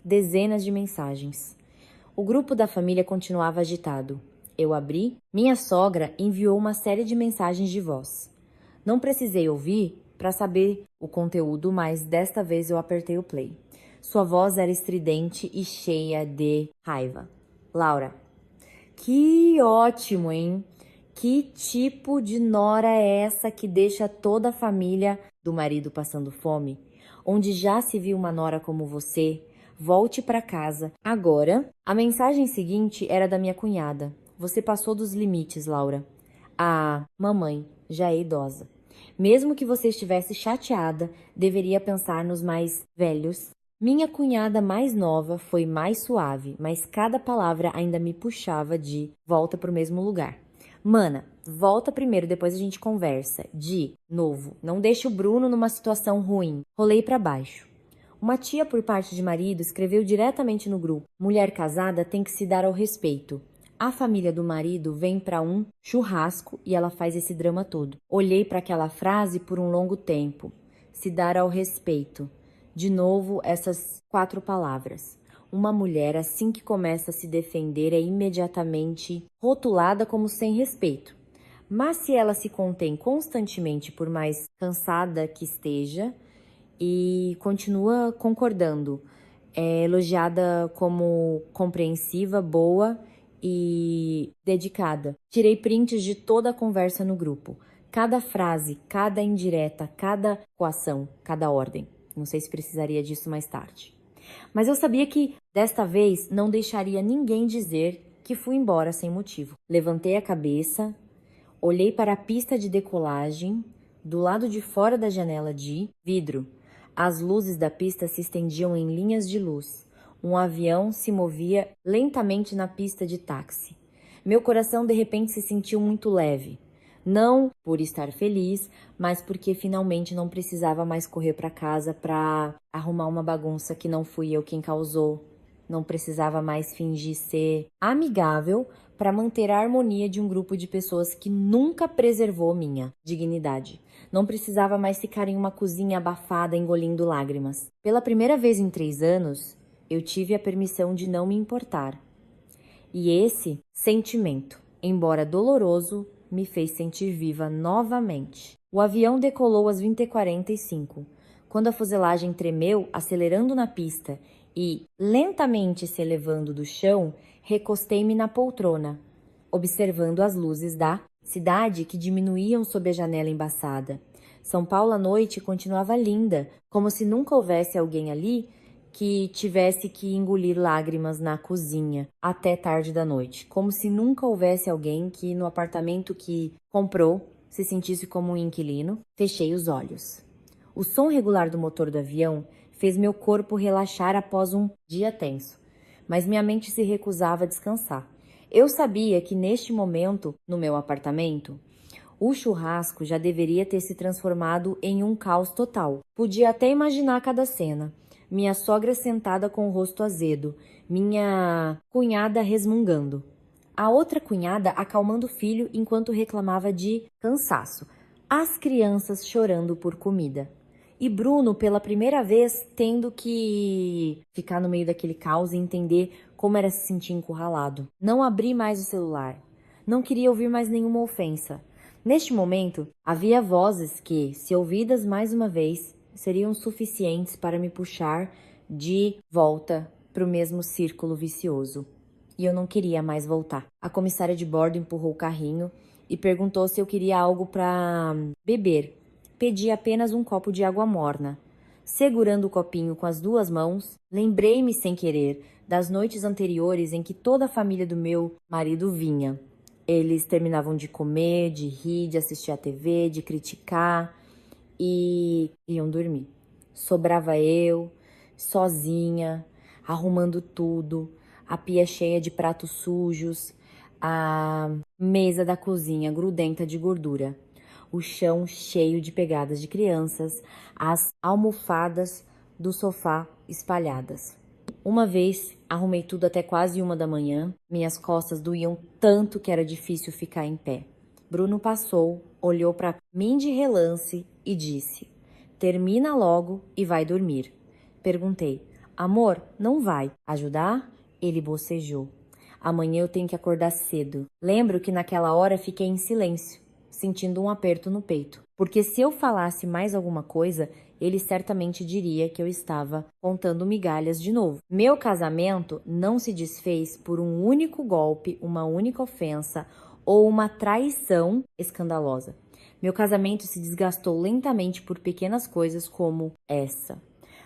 Dezenas de mensagens. O grupo da família continuava agitado. Eu abri. Minha sogra enviou uma série de mensagens de voz. Não precisei ouvir para saber o conteúdo, mas desta vez eu apertei o play. Sua voz era estridente e cheia de raiva. Laura, que ótimo, hein? Que tipo de nora é essa que deixa toda a família do marido passando fome? Onde já se viu uma nora como você? Volte para casa. Agora, a mensagem seguinte era da minha cunhada. Você passou dos limites, Laura. Ah, mamãe, já é idosa. Mesmo que você estivesse chateada, deveria pensar nos mais velhos. Minha cunhada mais nova foi mais suave, mas cada palavra ainda me puxava de volta pro mesmo lugar. Mana, volta primeiro, depois a gente conversa. De novo, não deixe o Bruno numa situação ruim. Rolei pra baixo. Uma tia por parte de marido escreveu diretamente no grupo: mulher casada tem que se dar ao respeito. A família do marido vem para um churrasco e ela faz esse drama todo. Olhei para aquela frase por um longo tempo. Se dar ao respeito. De novo, essas 4 palavras. Uma mulher, assim que começa a se defender, é imediatamente rotulada como sem respeito. Mas se ela se contém constantemente, por mais cansada que esteja, e continua concordando, é elogiada como compreensiva, boa e dedicada. Tirei prints de toda a conversa no grupo. Cada frase, cada indireta, cada coação, cada ordem. Não sei se precisaria disso mais tarde. Mas eu sabia que, desta vez, não deixaria ninguém dizer que fui embora sem motivo. Levantei a cabeça, olhei para a pista de decolagem, do lado de fora da janela de vidro. As luzes da pista se estendiam em linhas de luz. Um avião se movia lentamente na pista de táxi. Meu coração de repente se sentiu muito leve. Não por estar feliz, mas porque finalmente não precisava mais correr para casa para arrumar uma bagunça que não fui eu quem causou. Não precisava mais fingir ser amigável para manter a harmonia de um grupo de pessoas que nunca preservou minha dignidade. Não precisava mais ficar em uma cozinha abafada engolindo lágrimas. Pela primeira vez em 3 anos, eu tive a permissão de não me importar. E esse sentimento, embora doloroso, me fez sentir viva novamente. O avião decolou às 20h45. Quando a fuselagem tremeu, acelerando na pista e lentamente se elevando do chão, recostei-me na poltrona, observando as luzes da cidade que diminuíam sob a janela embaçada. São Paulo à noite continuava linda, como se nunca houvesse alguém ali que tivesse que engolir lágrimas na cozinha até tarde da noite, como se nunca houvesse alguém que no apartamento que comprou se sentisse como um inquilino. Fechei os olhos. O som regular do motor do avião fez meu corpo relaxar após um dia tenso, mas minha mente se recusava a descansar. Eu sabia que neste momento, no meu apartamento, o churrasco já deveria ter se transformado em um caos total. Podia até imaginar cada cena. Minha sogra sentada com o rosto azedo, minha cunhada resmungando, a outra cunhada acalmando o filho enquanto reclamava de cansaço, as crianças chorando por comida. E Bruno, pela primeira vez, tendo que ficar no meio daquele caos e entender como era se sentir encurralado. Não abri mais o celular. Não queria ouvir mais nenhuma ofensa. Neste momento, havia vozes que, se ouvidas mais uma vez, seriam suficientes para me puxar de volta para o mesmo círculo vicioso. E eu não queria mais voltar. A comissária de bordo empurrou o carrinho e perguntou se eu queria algo para beber. Pedi apenas um copo de água morna. Segurando o copinho com as 2 mãos, lembrei-me sem querer das noites anteriores em que toda a família do meu marido vinha. Eles terminavam de comer, de rir, de assistir à TV, de criticar e iam dormir. Sobrava eu, sozinha, arrumando tudo, a pia cheia de pratos sujos, a mesa da cozinha grudenta de gordura, o chão cheio de pegadas de crianças, as almofadas do sofá espalhadas. Uma vez, arrumei tudo até quase 1 da manhã. Minhas costas doíam tanto que era difícil ficar em pé. Bruno passou, olhou para mim de relance e disse: "Termina logo e vai dormir." Perguntei: "Amor, não vai ajudar?" Ele bocejou: "Amanhã eu tenho que acordar cedo." Lembro que naquela hora fiquei em silêncio, sentindo um aperto no peito, porque se eu falasse mais alguma coisa, ele certamente diria que eu estava contando migalhas de novo. Meu casamento não se desfez por um único golpe, uma única ofensa ou uma traição escandalosa. Meu casamento se desgastou lentamente por pequenas coisas como essa.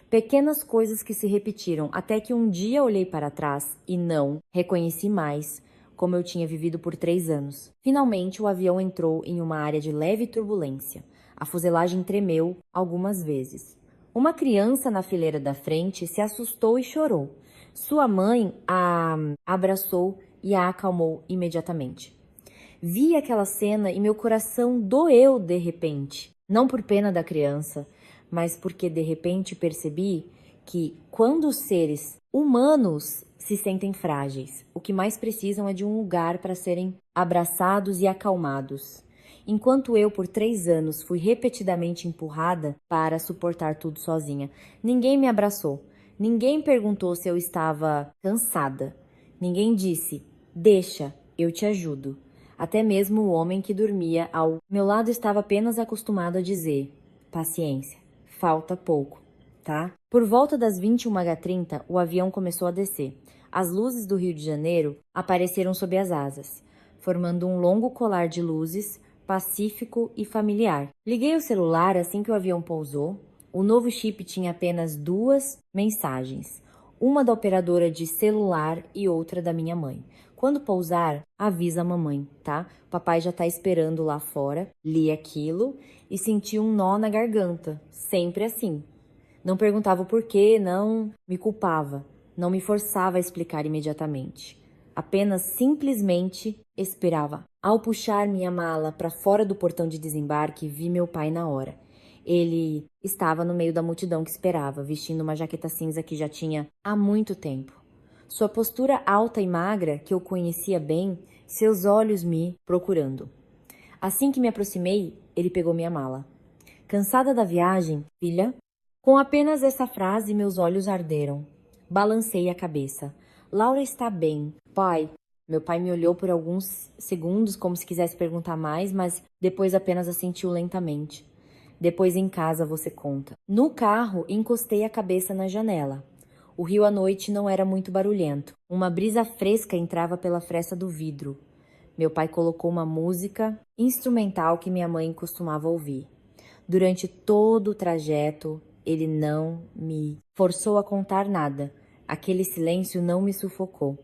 Pequenas coisas que se repetiram até que um dia olhei para trás e não reconheci mais como eu tinha vivido por 3 anos. Finalmente, o avião entrou em uma área de leve turbulência. A fuselagem tremeu algumas vezes. Uma criança na fileira da frente se assustou e chorou. Sua mãe a abraçou e a acalmou imediatamente. Vi aquela cena e meu coração doeu de repente. Não por pena da criança, mas porque de repente percebi que quando os seres humanos se sentem frágeis, o que mais precisam é de um lugar para serem abraçados e acalmados. Enquanto eu, por 3 anos, fui repetidamente empurrada para suportar tudo sozinha, ninguém me abraçou, ninguém perguntou se eu estava cansada, ninguém disse: "Deixa, eu te ajudo." Até mesmo o homem que dormia ao meu lado estava apenas acostumado a dizer: "Paciência, falta pouco, tá?" Por volta das 21h30, o avião começou a descer. As luzes do Rio de Janeiro apareceram sob as asas, formando um longo colar de luzes, pacífico e familiar. Liguei o celular assim que o avião pousou. O novo chip tinha apenas 2 mensagens, uma da operadora de celular e outra da minha mãe. Quando pousar, avisa a mamãe, tá? O papai já tá esperando lá fora. Li aquilo e senti um nó na garganta, sempre assim. Não perguntava o porquê, não me culpava, não me forçava a explicar imediatamente. Apenas simplesmente esperava. Ao puxar minha mala para fora do portão de desembarque, vi meu pai na hora. Ele estava no meio da multidão que esperava, vestindo uma jaqueta cinza que já tinha há muito tempo. Sua postura alta e magra, que eu conhecia bem, seus olhos me procurando. Assim que me aproximei, ele pegou minha mala. Cansada da viagem, filha? Com apenas essa frase, meus olhos arderam. Balancei a cabeça. Laura está bem. Pai. Meu pai me olhou por alguns segundos como se quisesse perguntar mais, mas depois apenas assentiu lentamente. Depois em casa você conta. No carro, encostei a cabeça na janela. O rio à noite não era muito barulhento. Uma brisa fresca entrava pela fresta do vidro. Meu pai colocou uma música instrumental que minha mãe costumava ouvir. Durante todo o trajeto, ele não me forçou a contar nada. Aquele silêncio não me sufocou.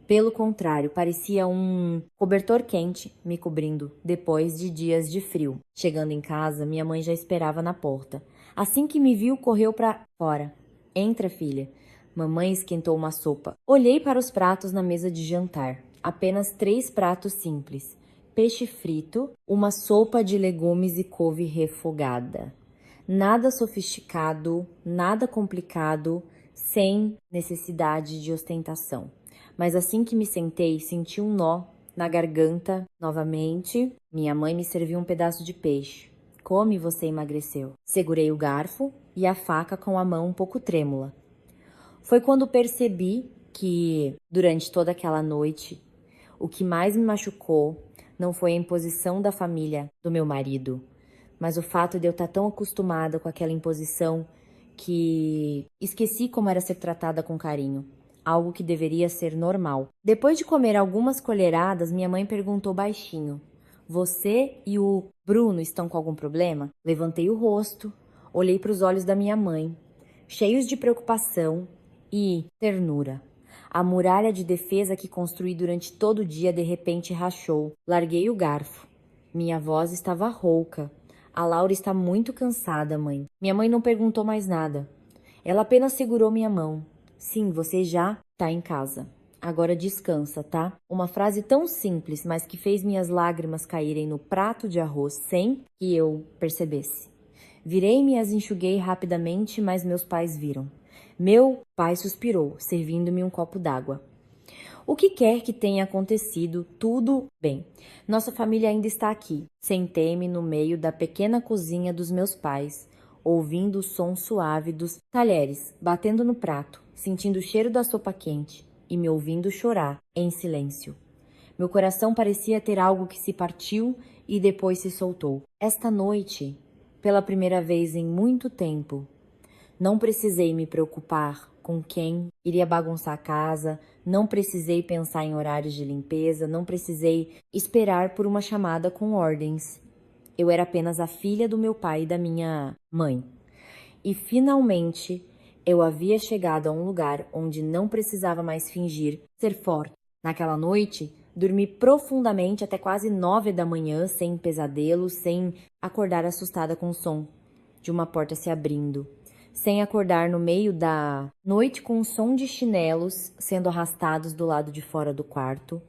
Pelo contrário, parecia um cobertor quente me cobrindo depois de dias de frio. Chegando em casa, minha mãe já esperava na porta. Assim que me viu, correu para fora. Entra, filha. Mamãe esquentou uma sopa. Olhei para os pratos na mesa de jantar. Apenas 3 pratos simples. Peixe frito, uma sopa de legumes e couve refogada. Nada sofisticado, nada complicado, sem necessidade de ostentação. Mas assim que me sentei, senti um nó na garganta novamente. Minha mãe me serviu um pedaço de peixe. Come, você emagreceu. Segurei o garfo e a faca com a mão um pouco trêmula. Foi quando percebi que, durante toda aquela noite, o que mais me machucou não foi a imposição da família do meu marido, mas o fato de eu estar tão acostumada com aquela imposição que esqueci como era ser tratada com carinho, algo que deveria ser normal. Depois de comer algumas colheradas, minha mãe perguntou baixinho: Você e o Bruno estão com algum problema? Levantei o rosto, olhei para os olhos da minha mãe, cheios de preocupação e ternura. A muralha de defesa que construí durante todo o dia de repente rachou. Larguei o garfo. Minha voz estava rouca. A Laura está muito cansada, mãe. Minha mãe não perguntou mais nada. Ela apenas segurou minha mão. Sim, você já está em casa. Agora descansa, tá? Uma frase tão simples, mas que fez minhas lágrimas caírem no prato de arroz sem que eu percebesse. Virei-me e as enxuguei rapidamente, mas meus pais viram. Meu pai suspirou, servindo-me um copo d'água. O que quer que tenha acontecido, tudo bem. Nossa família ainda está aqui. Sentei-me no meio da pequena cozinha dos meus pais, ouvindo o som suave dos talheres batendo no prato, sentindo o cheiro da sopa quente e me ouvindo chorar em silêncio. Meu coração parecia ter algo que se partiu e depois se soltou. Esta noite, pela primeira vez em muito tempo, não precisei me preocupar com quem iria bagunçar a casa, não precisei pensar em horários de limpeza, não precisei esperar por uma chamada com ordens. Eu era apenas a filha do meu pai e da minha mãe. E finalmente eu havia chegado a um lugar onde não precisava mais fingir ser forte. Naquela noite, dormi profundamente até quase 9 da manhã, sem pesadelos, sem acordar assustada com o som de uma porta se abrindo. Sem acordar no meio da noite com o som de chinelos sendo arrastados do lado de fora do quarto,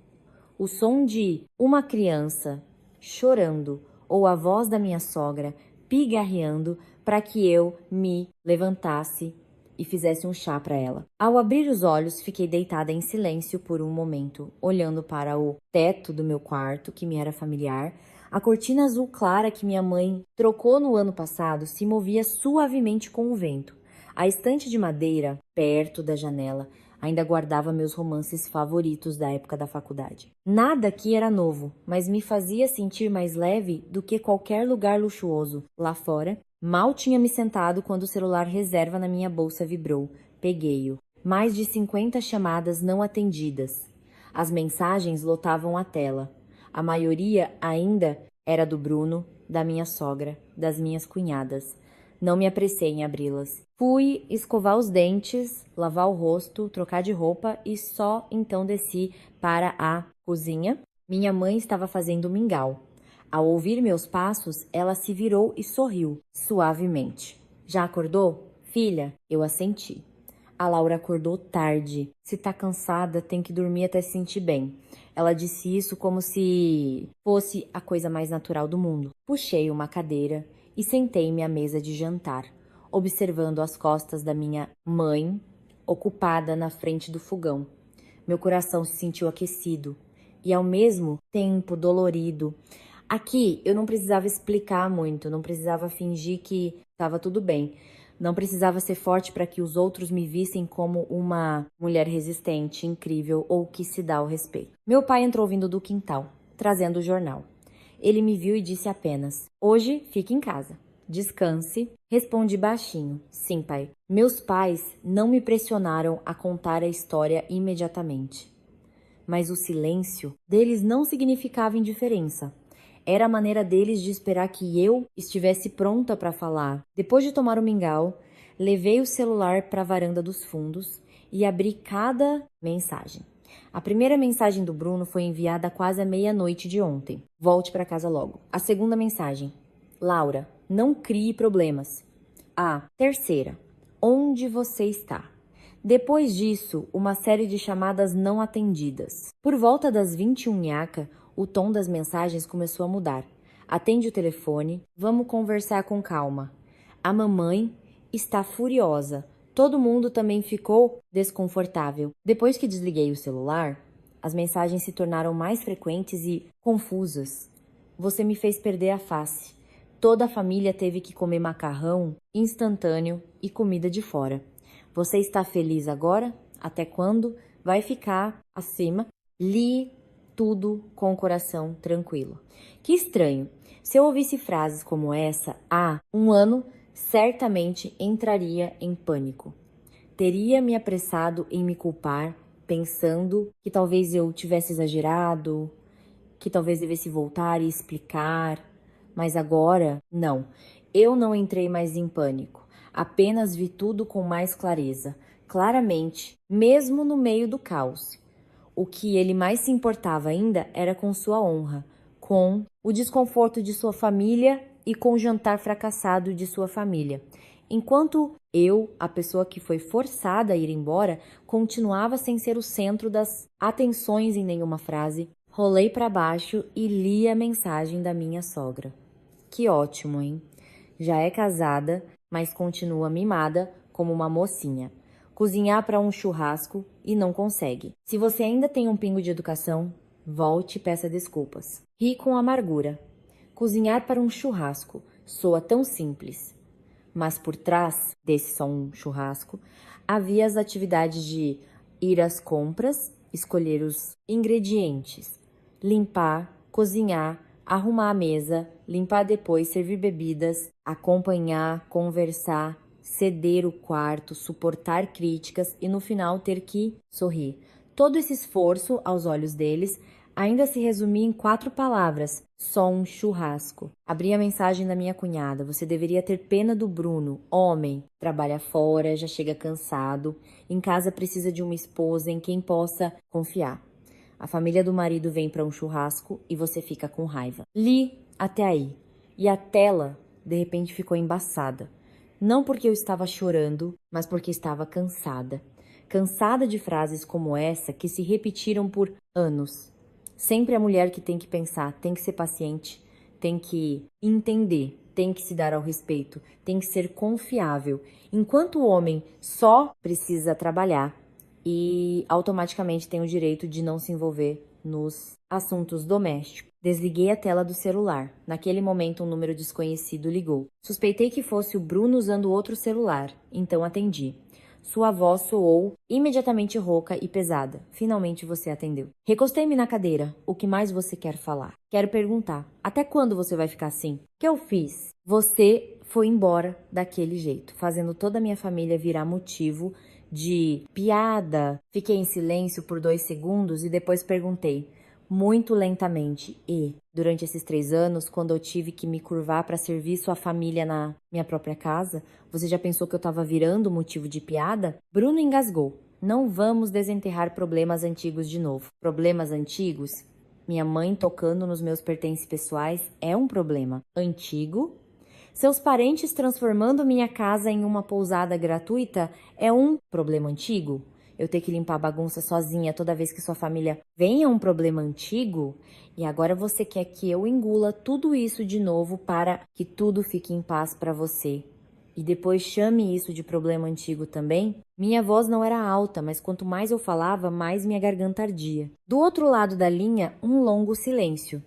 o som de uma criança chorando ou a voz da minha sogra pigarreando para que eu me levantasse e fizesse um chá para ela. Ao abrir os olhos, fiquei deitada em silêncio por um momento, olhando para o teto do meu quarto, que me era familiar. A cortina azul clara que minha mãe trocou no ano passado se movia suavemente com o vento. A estante de madeira, perto da janela, ainda guardava meus romances favoritos da época da faculdade. Nada aqui era novo, mas me fazia sentir mais leve do que qualquer lugar luxuoso. Lá fora, mal tinha me sentado quando o celular reserva na minha bolsa vibrou. Peguei-o. Mais de 50 chamadas não atendidas. As mensagens lotavam a tela. A maioria ainda era do Bruno, da minha sogra, das minhas cunhadas. Não me apressei em abri-las. Fui escovar os dentes, lavar o rosto, trocar de roupa e só então desci para a cozinha. Minha mãe estava fazendo mingau. Ao ouvir meus passos, ela se virou e sorriu suavemente. Já acordou? Filha, eu assenti. A Laura acordou tarde. Se tá cansada, tem que dormir até se sentir bem. Ela disse isso como se fosse a coisa mais natural do mundo. Puxei uma cadeira e sentei-me à mesa de jantar, observando as costas da minha mãe, ocupada na frente do fogão. Meu coração se sentiu aquecido e, ao mesmo tempo, dolorido. Aqui eu não precisava explicar muito, não precisava fingir que estava tudo bem. Não precisava ser forte para que os outros me vissem como uma mulher resistente, incrível ou que se dá ao respeito. Meu pai entrou vindo do quintal, trazendo o jornal. Ele me viu e disse apenas: "Hoje fique em casa. Descanse." Respondi baixinho: "Sim, pai." Meus pais não me pressionaram a contar a história imediatamente. Mas o silêncio deles não significava indiferença. Era a maneira deles de esperar que eu estivesse pronta para falar. Depois de tomar o mingau, levei o celular para a varanda dos fundos e abri cada mensagem. A primeira mensagem do Bruno foi enviada quase à meia-noite de ontem. Volte para casa logo. A segunda mensagem: Laura, não crie problemas. A terceira: onde você está? Depois disso, uma série de chamadas não atendidas. Por volta das 21 nhaca, o tom das mensagens começou a mudar. Atende o telefone, vamos conversar com calma. A mamãe está furiosa. Todo mundo também ficou desconfortável. Depois que desliguei o celular, as mensagens se tornaram mais frequentes e confusas. Você me fez perder a face. Toda a família teve que comer macarrão instantâneo e comida de fora. Você está feliz agora? Até quando? Vai ficar acima? Li tudo com o coração tranquilo. Que estranho. Se eu ouvisse frases como essa há um ano, certamente entraria em pânico. Teria me apressado em me culpar, pensando que talvez eu tivesse exagerado, que talvez devesse voltar e explicar. Mas agora, não. Eu não entrei mais em pânico. Apenas vi tudo com mais clareza, claramente, mesmo no meio do caos. O que ele mais se importava ainda era com sua honra, com o desconforto de sua família e com o jantar fracassado de sua família. Enquanto eu, a pessoa que foi forçada a ir embora, continuava sem ser o centro das atenções em nenhuma frase, rolei para baixo e li a mensagem da minha sogra. Que ótimo, hein? Já é casada, mas continua mimada como uma mocinha. Cozinhar para um churrasco e não consegue. Se você ainda tem um pingo de educação, volte e peça desculpas. Ri com amargura. Cozinhar para um churrasco soa tão simples. Mas por trás desse só um churrasco, havia as atividades de ir às compras, escolher os ingredientes, limpar, cozinhar, arrumar a mesa, limpar depois, servir bebidas, acompanhar, conversar, ceder o quarto, suportar críticas e no final ter que sorrir. Todo esse esforço, aos olhos deles, ainda se resumia em 4 palavras: só um churrasco. Abri a mensagem da minha cunhada: você deveria ter pena do Bruno, homem, trabalha fora, já chega cansado, em casa precisa de uma esposa em quem possa confiar. A família do marido vem para um churrasco e você fica com raiva. Li até aí e a tela de repente ficou embaçada. Não porque eu estava chorando, mas porque estava cansada. Cansada de frases como essa que se repetiram por anos. Sempre a mulher que tem que pensar, tem que ser paciente, tem que entender, tem que se dar ao respeito, tem que ser confiável. Enquanto o homem só precisa trabalhar e automaticamente tem o direito de não se envolver nos assuntos domésticos. Desliguei a tela do celular. Naquele momento, um número desconhecido ligou. Suspeitei que fosse o Bruno usando outro celular, então atendi. Sua voz soou imediatamente rouca e pesada. Finalmente você atendeu. Recostei-me na cadeira. O que mais você quer falar? Quero perguntar. Até quando você vai ficar assim? O que eu fiz? Você foi embora daquele jeito, fazendo toda a minha família virar motivo de piada. Fiquei em silêncio por 2 segundos e depois perguntei: muito lentamente e, durante esses 3 anos, quando eu tive que me curvar para servir sua família na minha própria casa, você já pensou que eu estava virando motivo de piada? Bruno engasgou. Não vamos desenterrar problemas antigos de novo. Problemas antigos? Minha mãe tocando nos meus pertences pessoais é um problema antigo? Seus parentes transformando minha casa em uma pousada gratuita é um problema antigo? Eu ter que limpar a bagunça sozinha toda vez que sua família vem é um problema antigo? E agora você quer que eu engula tudo isso de novo para que tudo fique em paz para você? E depois chame isso de problema antigo também? Minha voz não era alta, mas quanto mais eu falava, mais minha garganta ardia. Do outro lado da linha, um longo silêncio.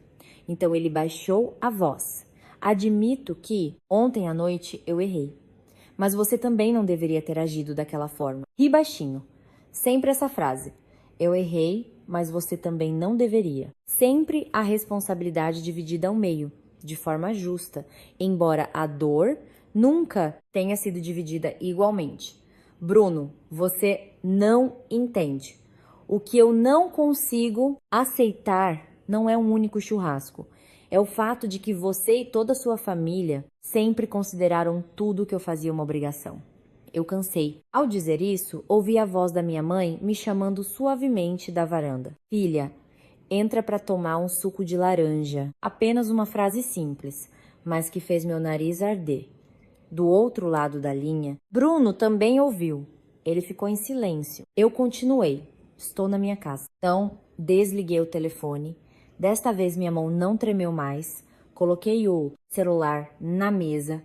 Então ele baixou a voz. Admito que ontem à noite eu errei. Mas você também não deveria ter agido daquela forma. Ri baixinho. Sempre essa frase. Eu errei, mas você também não deveria. Sempre a responsabilidade dividida ao meio, de forma justa, embora a dor nunca tenha sido dividida igualmente. Bruno, você não entende. O que eu não consigo aceitar não é um único churrasco. É o fato de que você e toda a sua família sempre consideraram tudo que eu fazia uma obrigação. Eu cansei. Ao dizer isso, ouvi a voz da minha mãe me chamando suavemente da varanda. Filha, entra para tomar um suco de laranja. Apenas uma frase simples, mas que fez meu nariz arder. Do outro lado da linha, Bruno também ouviu. Ele ficou em silêncio. Eu continuei. Estou na minha casa. Então, desliguei o telefone. Desta vez minha mão não tremeu mais. Coloquei o celular na mesa.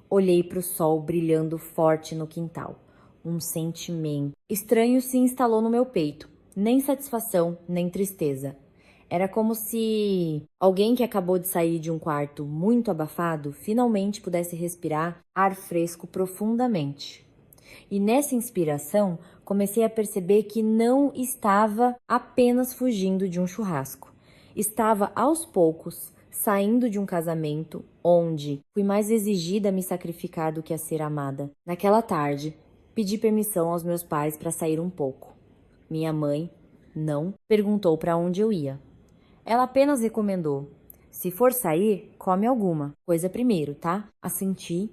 Olhei para o sol brilhando forte no quintal. Um sentimento estranho se instalou no meu peito. Nem satisfação, nem tristeza. Era como se alguém que acabou de sair de um quarto muito abafado finalmente pudesse respirar ar fresco profundamente. E nessa inspiração, comecei a perceber que não estava apenas fugindo de um churrasco. Estava, aos poucos, saindo de um casamento onde fui mais exigida a me sacrificar do que a ser amada. Naquela tarde, pedi permissão aos meus pais para sair um pouco. Minha mãe não perguntou para onde eu ia. Ela apenas recomendou: se for sair, come alguma coisa primeiro, tá? Assenti,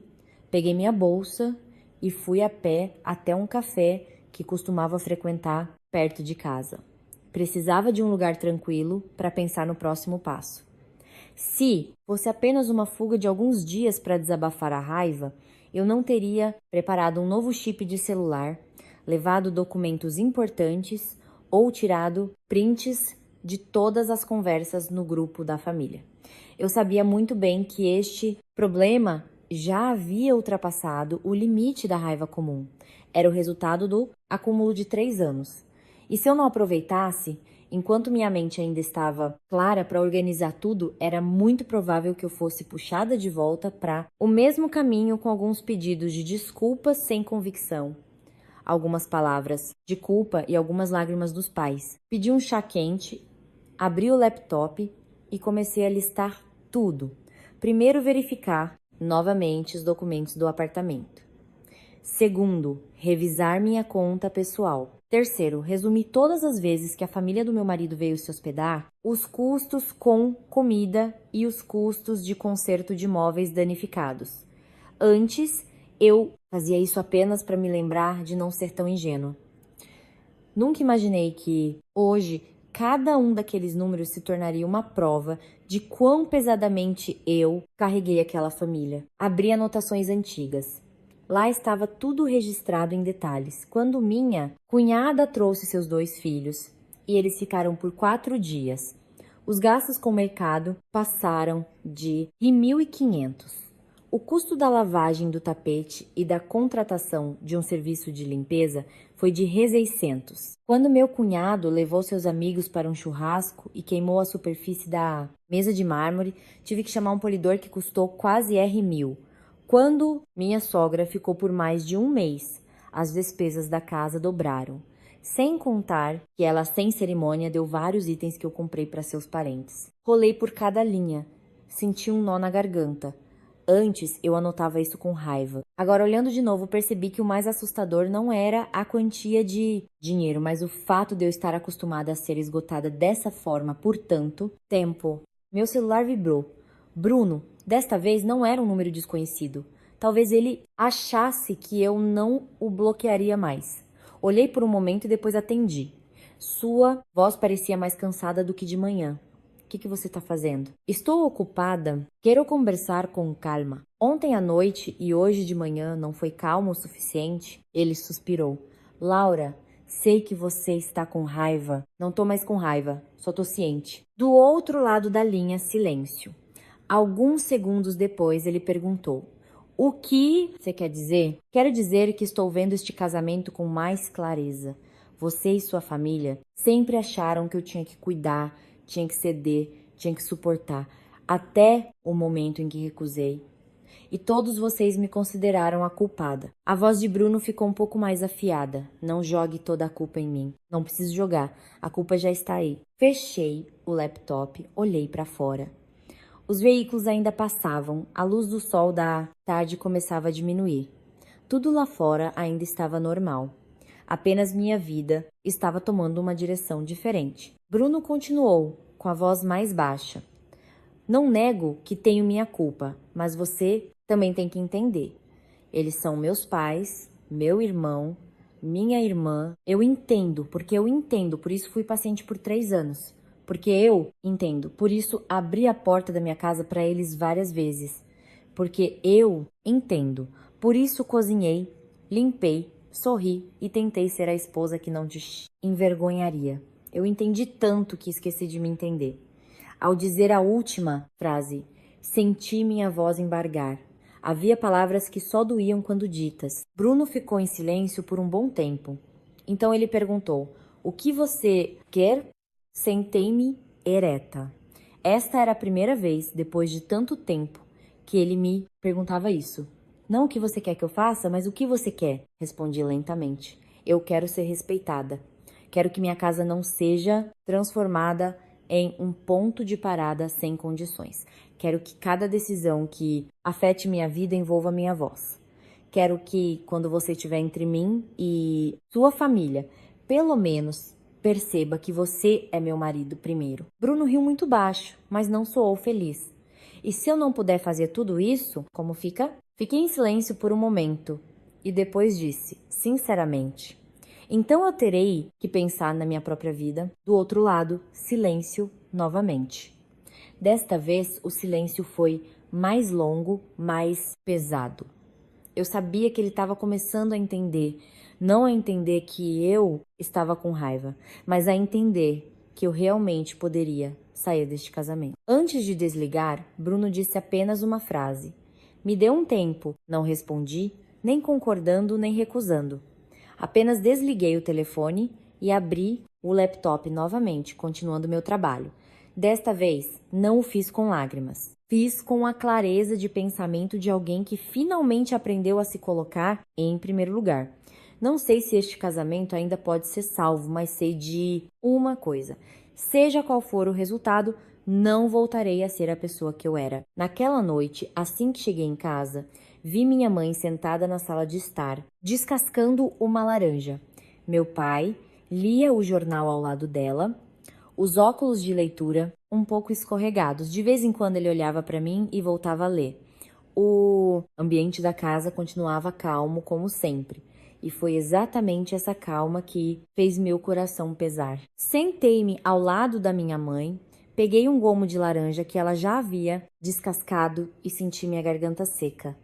peguei minha bolsa e fui a pé até um café que costumava frequentar perto de casa. Precisava de um lugar tranquilo para pensar no próximo passo. Se fosse apenas uma fuga de alguns dias para desabafar a raiva, eu não teria preparado um novo chip de celular, levado documentos importantes ou tirado prints de todas as conversas no grupo da família. Eu sabia muito bem que este problema já havia ultrapassado o limite da raiva comum. Era o resultado do acúmulo de 3 anos. E se eu não aproveitasse, enquanto minha mente ainda estava clara para organizar tudo, era muito provável que eu fosse puxada de volta para o mesmo caminho com alguns pedidos de desculpas sem convicção, algumas palavras de culpa e algumas lágrimas dos pais. Pedi um chá quente, abri o laptop e comecei a listar tudo. Primeiro, verificar novamente os documentos do apartamento. Segundo, revisar minha conta pessoal. Terceiro, resumir todas as vezes que a família do meu marido veio se hospedar, os custos com comida e os custos de conserto de móveis danificados. Antes, eu fazia isso apenas para me lembrar de não ser tão ingênua. Nunca imaginei que, hoje, cada um daqueles números se tornaria uma prova de quão pesadamente eu carreguei aquela família. Abri anotações antigas. Lá estava tudo registrado em detalhes. Quando minha cunhada trouxe seus 2 filhos e eles ficaram por 4 dias, os gastos com o mercado passaram de 1.500. O custo da lavagem do tapete e da contratação de um serviço de limpeza foi de 600. Quando meu cunhado levou seus amigos para um churrasco e queimou a superfície da mesa de mármore, tive que chamar um polidor que custou quase R$ 1.000. Quando minha sogra ficou por mais de um mês, as despesas da casa dobraram. Sem contar que ela, sem cerimônia, deu vários itens que eu comprei para seus parentes. Rolei por cada linha, senti um nó na garganta. Antes, eu anotava isso com raiva. Agora, olhando de novo, percebi que o mais assustador não era a quantia de dinheiro, mas o fato de eu estar acostumada a ser esgotada dessa forma por tanto tempo. Meu celular vibrou. Bruno, desta vez não era um número desconhecido. Talvez ele achasse que eu não o bloquearia mais. Olhei por um momento e depois atendi. Sua voz parecia mais cansada do que de manhã. O que você está fazendo? Estou ocupada. Quero conversar com calma. Ontem à noite e hoje de manhã não foi calmo o suficiente? Ele suspirou. Laura, sei que você está com raiva. Não tô mais com raiva, só tô ciente. Do outro lado da linha, silêncio. Alguns segundos depois, ele perguntou: o que você quer dizer? Quero dizer que estou vendo este casamento com mais clareza. Você e sua família sempre acharam que eu tinha que cuidar, tinha que ceder, tinha que suportar, até o momento em que recusei. E todos vocês me consideraram a culpada. A voz de Bruno ficou um pouco mais afiada. Não jogue toda a culpa em mim. Não preciso jogar. A culpa já está aí. Fechei o laptop, olhei para fora. Os veículos ainda passavam, a luz do sol da tarde começava a diminuir. Tudo lá fora ainda estava normal. Apenas minha vida estava tomando uma direção diferente. Bruno continuou, com a voz mais baixa. Não nego que tenho minha culpa, mas você também tem que entender. Eles são meus pais, meu irmão, minha irmã. Eu entendo, porque eu entendo, por isso fui paciente por 3 anos. Porque eu entendo, por isso abri a porta da minha casa para eles várias vezes. Porque eu entendo, por isso cozinhei, limpei, sorri e tentei ser a esposa que não te envergonharia. Eu entendi tanto que esqueci de me entender. Ao dizer a última frase, senti minha voz embargar. Havia palavras que só doíam quando ditas. Bruno ficou em silêncio por um bom tempo. Então ele perguntou: o que você quer? Sentei-me ereta. Esta era a primeira vez, depois de tanto tempo, que ele me perguntava isso. Não o que você quer que eu faça, mas o que você quer? Respondi lentamente. Eu quero ser respeitada. Quero que minha casa não seja transformada em um ponto de parada sem condições. Quero que cada decisão que afete minha vida envolva minha voz. Quero que, quando você estiver entre mim e sua família, pelo menos perceba que você é meu marido primeiro. Bruno riu muito baixo, mas não soou feliz. E se eu não puder fazer tudo isso, como fica? Fiquei em silêncio por um momento e depois disse, sinceramente: então eu terei que pensar na minha própria vida. Do outro lado, silêncio novamente. Desta vez, o silêncio foi mais longo, mais pesado. Eu sabia que ele estava começando a entender, não a entender que eu estava com raiva, mas a entender que eu realmente poderia sair deste casamento. Antes de desligar, Bruno disse apenas uma frase. Me deu um tempo, não respondi, nem concordando nem recusando. Apenas desliguei o telefone e abri o laptop novamente, continuando meu trabalho. Desta vez, não o fiz com lágrimas. Fiz com a clareza de pensamento de alguém que finalmente aprendeu a se colocar em primeiro lugar. Não sei se este casamento ainda pode ser salvo, mas sei de uma coisa. Seja qual for o resultado, não voltarei a ser a pessoa que eu era. Naquela noite, assim que cheguei em casa, vi minha mãe sentada na sala de estar, descascando uma laranja. Meu pai lia o jornal ao lado dela, os óculos de leitura um pouco escorregados. De vez em quando ele olhava para mim e voltava a ler. O ambiente da casa continuava calmo, como sempre. E foi exatamente essa calma que fez meu coração pesar. Sentei-me ao lado da minha mãe, peguei um gomo de laranja que ela já havia descascado e senti minha garganta seca.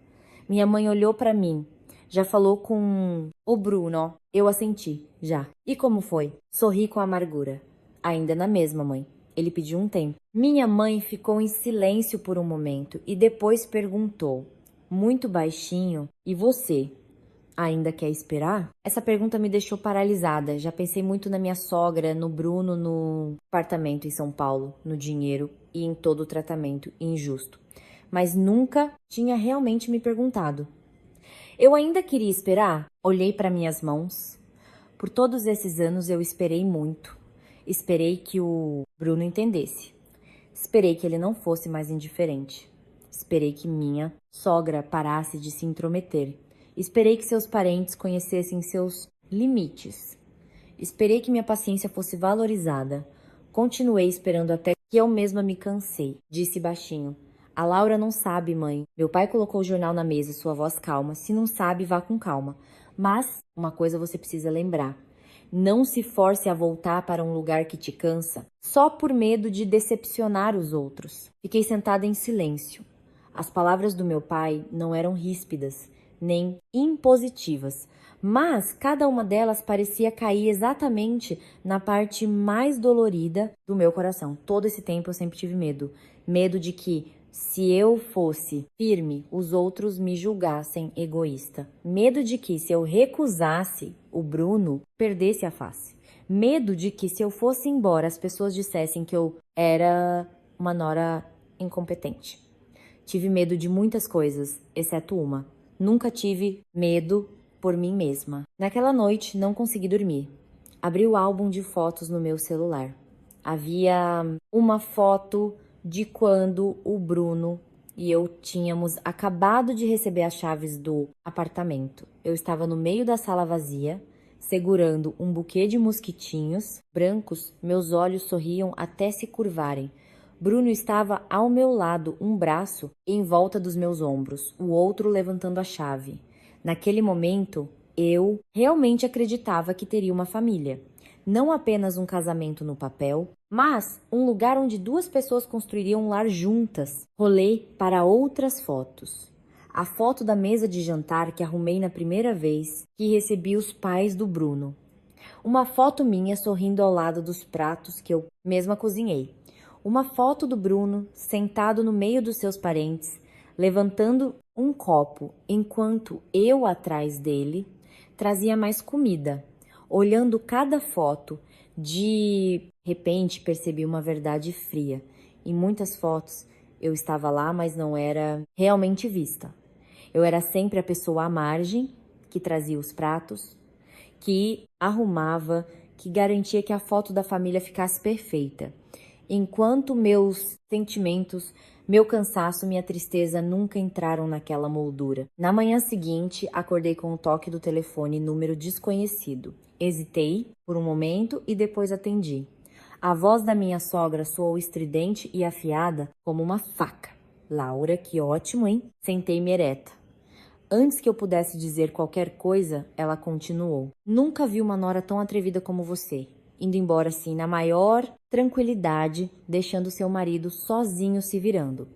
Minha mãe olhou para mim. Já falou com o Bruno. Eu assenti, já. E como foi? Sorri com amargura. Ainda na mesma, mãe. Ele pediu um tempo. Minha mãe ficou em silêncio por um momento e depois perguntou, muito baixinho: e você? Ainda quer esperar? Essa pergunta me deixou paralisada. Já pensei muito na minha sogra, no Bruno, no apartamento em São Paulo, no dinheiro e em todo o tratamento injusto. Mas nunca tinha realmente me perguntado. Eu ainda queria esperar? Olhei para minhas mãos. Por todos esses anos eu esperei muito. Esperei que o Bruno entendesse. Esperei que ele não fosse mais indiferente. Esperei que minha sogra parasse de se intrometer. Esperei que seus parentes conhecessem seus limites. Esperei que minha paciência fosse valorizada. Continuei esperando até que eu mesma me cansei. Disse baixinho. A Laura não sabe, mãe. Meu pai colocou o jornal na mesa, sua voz calma. Se não sabe, vá com calma. Mas uma coisa você precisa lembrar. Não se force a voltar para um lugar que te cansa só por medo de decepcionar os outros. Fiquei sentada em silêncio. As palavras do meu pai não eram ríspidas, nem impositivas, mas cada uma delas parecia cair exatamente na parte mais dolorida do meu coração. Todo esse tempo eu sempre tive medo. Medo de que, se eu fosse firme, os outros me julgassem egoísta. Medo de que, se eu recusasse o Bruno, perdesse a face. Medo de que, se eu fosse embora, as pessoas dissessem que eu era uma nora incompetente. Tive medo de muitas coisas, exceto uma. Nunca tive medo por mim mesma. Naquela noite, não consegui dormir. Abri o álbum de fotos no meu celular. Havia uma foto de quando o Bruno e eu tínhamos acabado de receber as chaves do apartamento. Eu estava no meio da sala vazia, segurando um buquê de mosquitinhos brancos. Meus olhos sorriam até se curvarem. Bruno estava ao meu lado, um braço em volta dos meus ombros, o outro levantando a chave. Naquele momento, eu realmente acreditava que teria uma família. Não apenas um casamento no papel, mas um lugar onde duas pessoas construiriam um lar juntas. Rolei para outras fotos. A foto da mesa de jantar que arrumei na primeira vez que recebi os pais do Bruno. Uma foto minha sorrindo ao lado dos pratos que eu mesma cozinhei. Uma foto do Bruno sentado no meio dos seus parentes, levantando um copo, enquanto eu atrás dele trazia mais comida. Olhando cada foto, de repente percebi uma verdade fria. Em muitas fotos eu estava lá, mas não era realmente vista. Eu era sempre a pessoa à margem, que trazia os pratos, que arrumava, que garantia que a foto da família ficasse perfeita. Enquanto meus sentimentos, meu cansaço, minha tristeza nunca entraram naquela moldura. Na manhã seguinte, acordei com o toque do telefone número desconhecido. Hesitei por um momento e depois atendi. A voz da minha sogra soou estridente e afiada como uma faca. Laura, que ótimo, hein? Sentei-me ereta. Antes que eu pudesse dizer qualquer coisa, ela continuou. Nunca vi uma nora tão atrevida como você. Indo embora assim na maior tranquilidade, deixando seu marido sozinho se virando.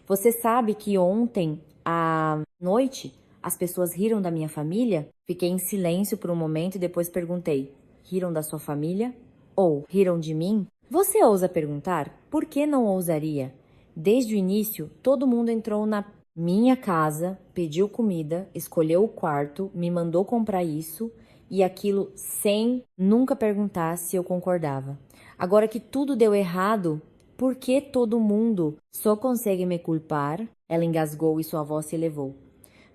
Você sabe que ontem à noite as pessoas riram da minha família? Fiquei em silêncio por um momento e depois perguntei: riram da sua família? Ou riram de mim? Você ousa perguntar? Por que não ousaria? Desde o início, todo mundo entrou na minha casa, pediu comida, escolheu o quarto, me mandou comprar isso e aquilo sem nunca perguntar se eu concordava. Agora que tudo deu errado, por que todo mundo só consegue me culpar? Ela engasgou e sua voz se elevou.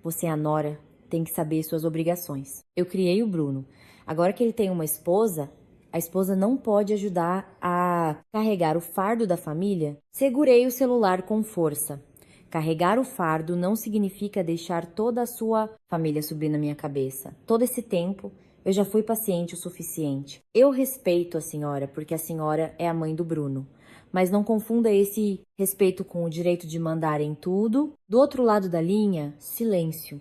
Você é a nora, tem que saber suas obrigações. Eu criei o Bruno. Agora que ele tem uma esposa, a esposa não pode ajudar a carregar o fardo da família? Segurei o celular com força. Carregar o fardo não significa deixar toda a sua família subir na minha cabeça. Todo esse tempo, eu já fui paciente o suficiente. Eu respeito a senhora, porque a senhora é a mãe do Bruno. Mas não confunda esse respeito com o direito de mandar em tudo. Do outro lado da linha, silêncio.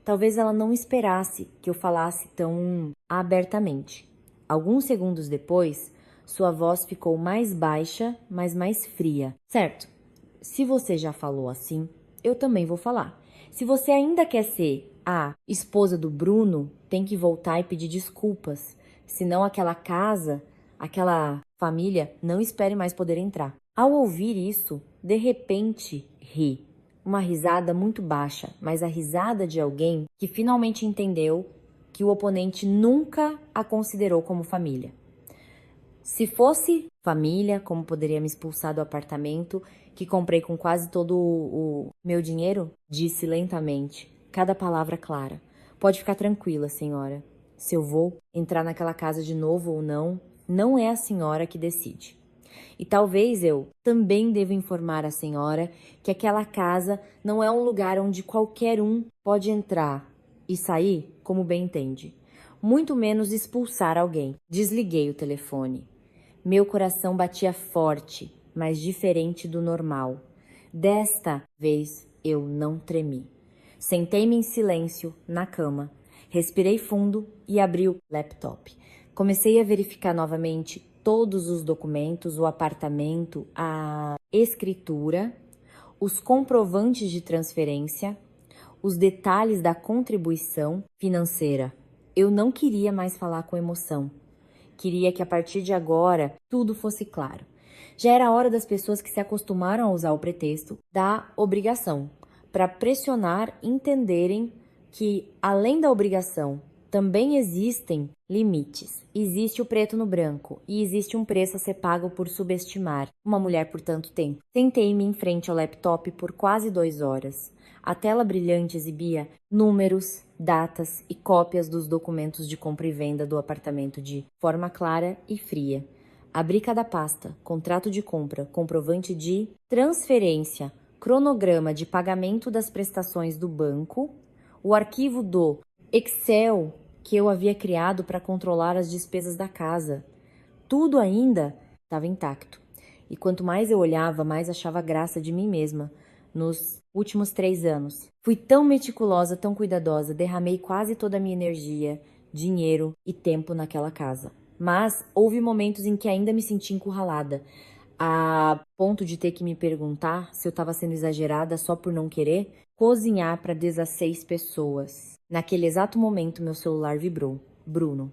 Talvez ela não esperasse que eu falasse tão abertamente. Alguns segundos depois, sua voz ficou mais baixa, mas mais fria. Certo. Se você já falou assim, eu também vou falar. Se você ainda quer ser a esposa do Bruno, tem que voltar e pedir desculpas. Senão aquela casa, aquela família, não espere mais poder entrar. Ao ouvir isso, de repente, ri. Uma risada muito baixa, mas a risada de alguém que finalmente entendeu que o oponente nunca a considerou como família. Se fosse família, como poderia me expulsar do apartamento que comprei com quase todo o meu dinheiro? Disse lentamente, cada palavra clara. Pode ficar tranquila, senhora. Se eu vou entrar naquela casa de novo ou não, não é a senhora que decide. E talvez eu também deva informar a senhora que aquela casa não é um lugar onde qualquer um pode entrar e sair como bem entende. Muito menos expulsar alguém. Desliguei o telefone. Meu coração batia forte, mas diferente do normal. Desta vez eu não tremi. Sentei-me em silêncio na cama, respirei fundo e abri o laptop. Comecei a verificar novamente todos os documentos, o apartamento, a escritura, os comprovantes de transferência, os detalhes da contribuição financeira. Eu não queria mais falar com emoção. Queria que a partir de agora tudo fosse claro. Já era hora das pessoas que se acostumaram a usar o pretexto da obrigação para pressionar entenderem que, além da obrigação, também existem limites. Existe o preto no branco e existe um preço a ser pago por subestimar uma mulher por tanto tempo. Sentei-me em frente ao laptop por quase 2 horas. A tela brilhante exibia números, datas e cópias dos documentos de compra e venda do apartamento de forma clara e fria. Abri cada pasta, contrato de compra, comprovante de transferência, cronograma de pagamento das prestações do banco, o arquivo do Excel que eu havia criado para controlar as despesas da casa. Tudo ainda estava intacto. E quanto mais eu olhava, mais achava graça de mim mesma. Nos últimos 3 anos. Fui tão meticulosa, tão cuidadosa, derramei quase toda a minha energia, dinheiro e tempo naquela casa. Mas houve momentos em que ainda me senti encurralada, a ponto de ter que me perguntar se eu estava sendo exagerada só por não querer cozinhar para 16 pessoas. Naquele exato momento, meu celular vibrou. Bruno.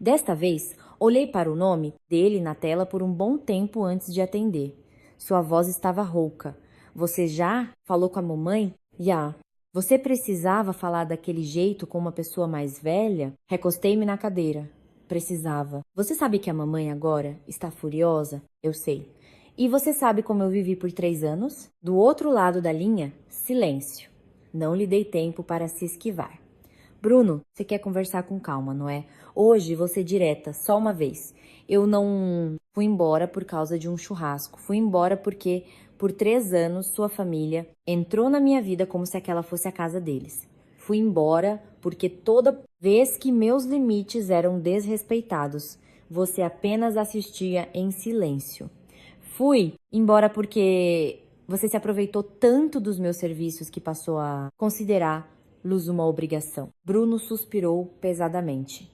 Desta vez, olhei para o nome dele na tela por um bom tempo antes de atender. Sua voz estava rouca. Você já falou com a mamãe? Já. Você precisava falar daquele jeito com uma pessoa mais velha? Recostei-me na cadeira. Precisava. Você sabe que a mamãe agora está furiosa? Eu sei. E você sabe como eu vivi por 3 anos? Do outro lado da linha, silêncio. Não lhe dei tempo para se esquivar. Bruno, você quer conversar com calma, não é? Hoje você direta, só uma vez. Eu não fui embora por causa de um churrasco. Fui embora porque, por 3 anos, sua família entrou na minha vida como se aquela fosse a casa deles. Fui embora porque toda vez que meus limites eram desrespeitados, você apenas assistia em silêncio. Fui embora porque você se aproveitou tanto dos meus serviços que passou a considerá-los uma obrigação. Bruno suspirou pesadamente.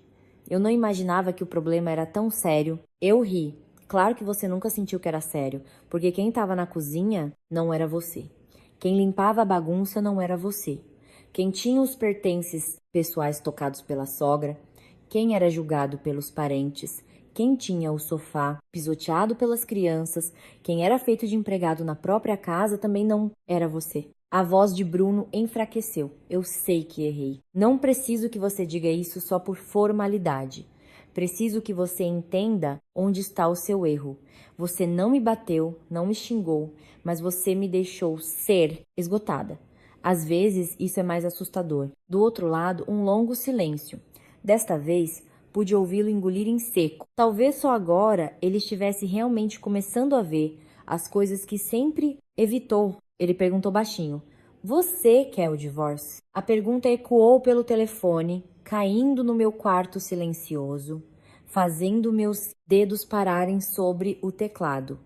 Eu não imaginava que o problema era tão sério. Eu ri. Claro que você nunca sentiu que era sério, porque quem estava na cozinha não era você. Quem limpava a bagunça não era você. Quem tinha os pertences pessoais tocados pela sogra, quem era julgado pelos parentes, quem tinha o sofá pisoteado pelas crianças, quem era feito de empregado na própria casa também não era você. A voz de Bruno enfraqueceu. Eu sei que errei. Não preciso que você diga isso só por formalidade. Preciso que você entenda onde está o seu erro. Você não me bateu, não me xingou, mas você me deixou ser esgotada. Às vezes, isso é mais assustador. Do outro lado, um longo silêncio. Desta vez, pude ouvi-lo engolir em seco. Talvez só agora ele estivesse realmente começando a ver as coisas que sempre evitou. Ele perguntou baixinho. Você quer o divórcio? A pergunta ecoou pelo telefone, caindo no meu quarto silencioso, fazendo meus dedos pararem sobre o teclado.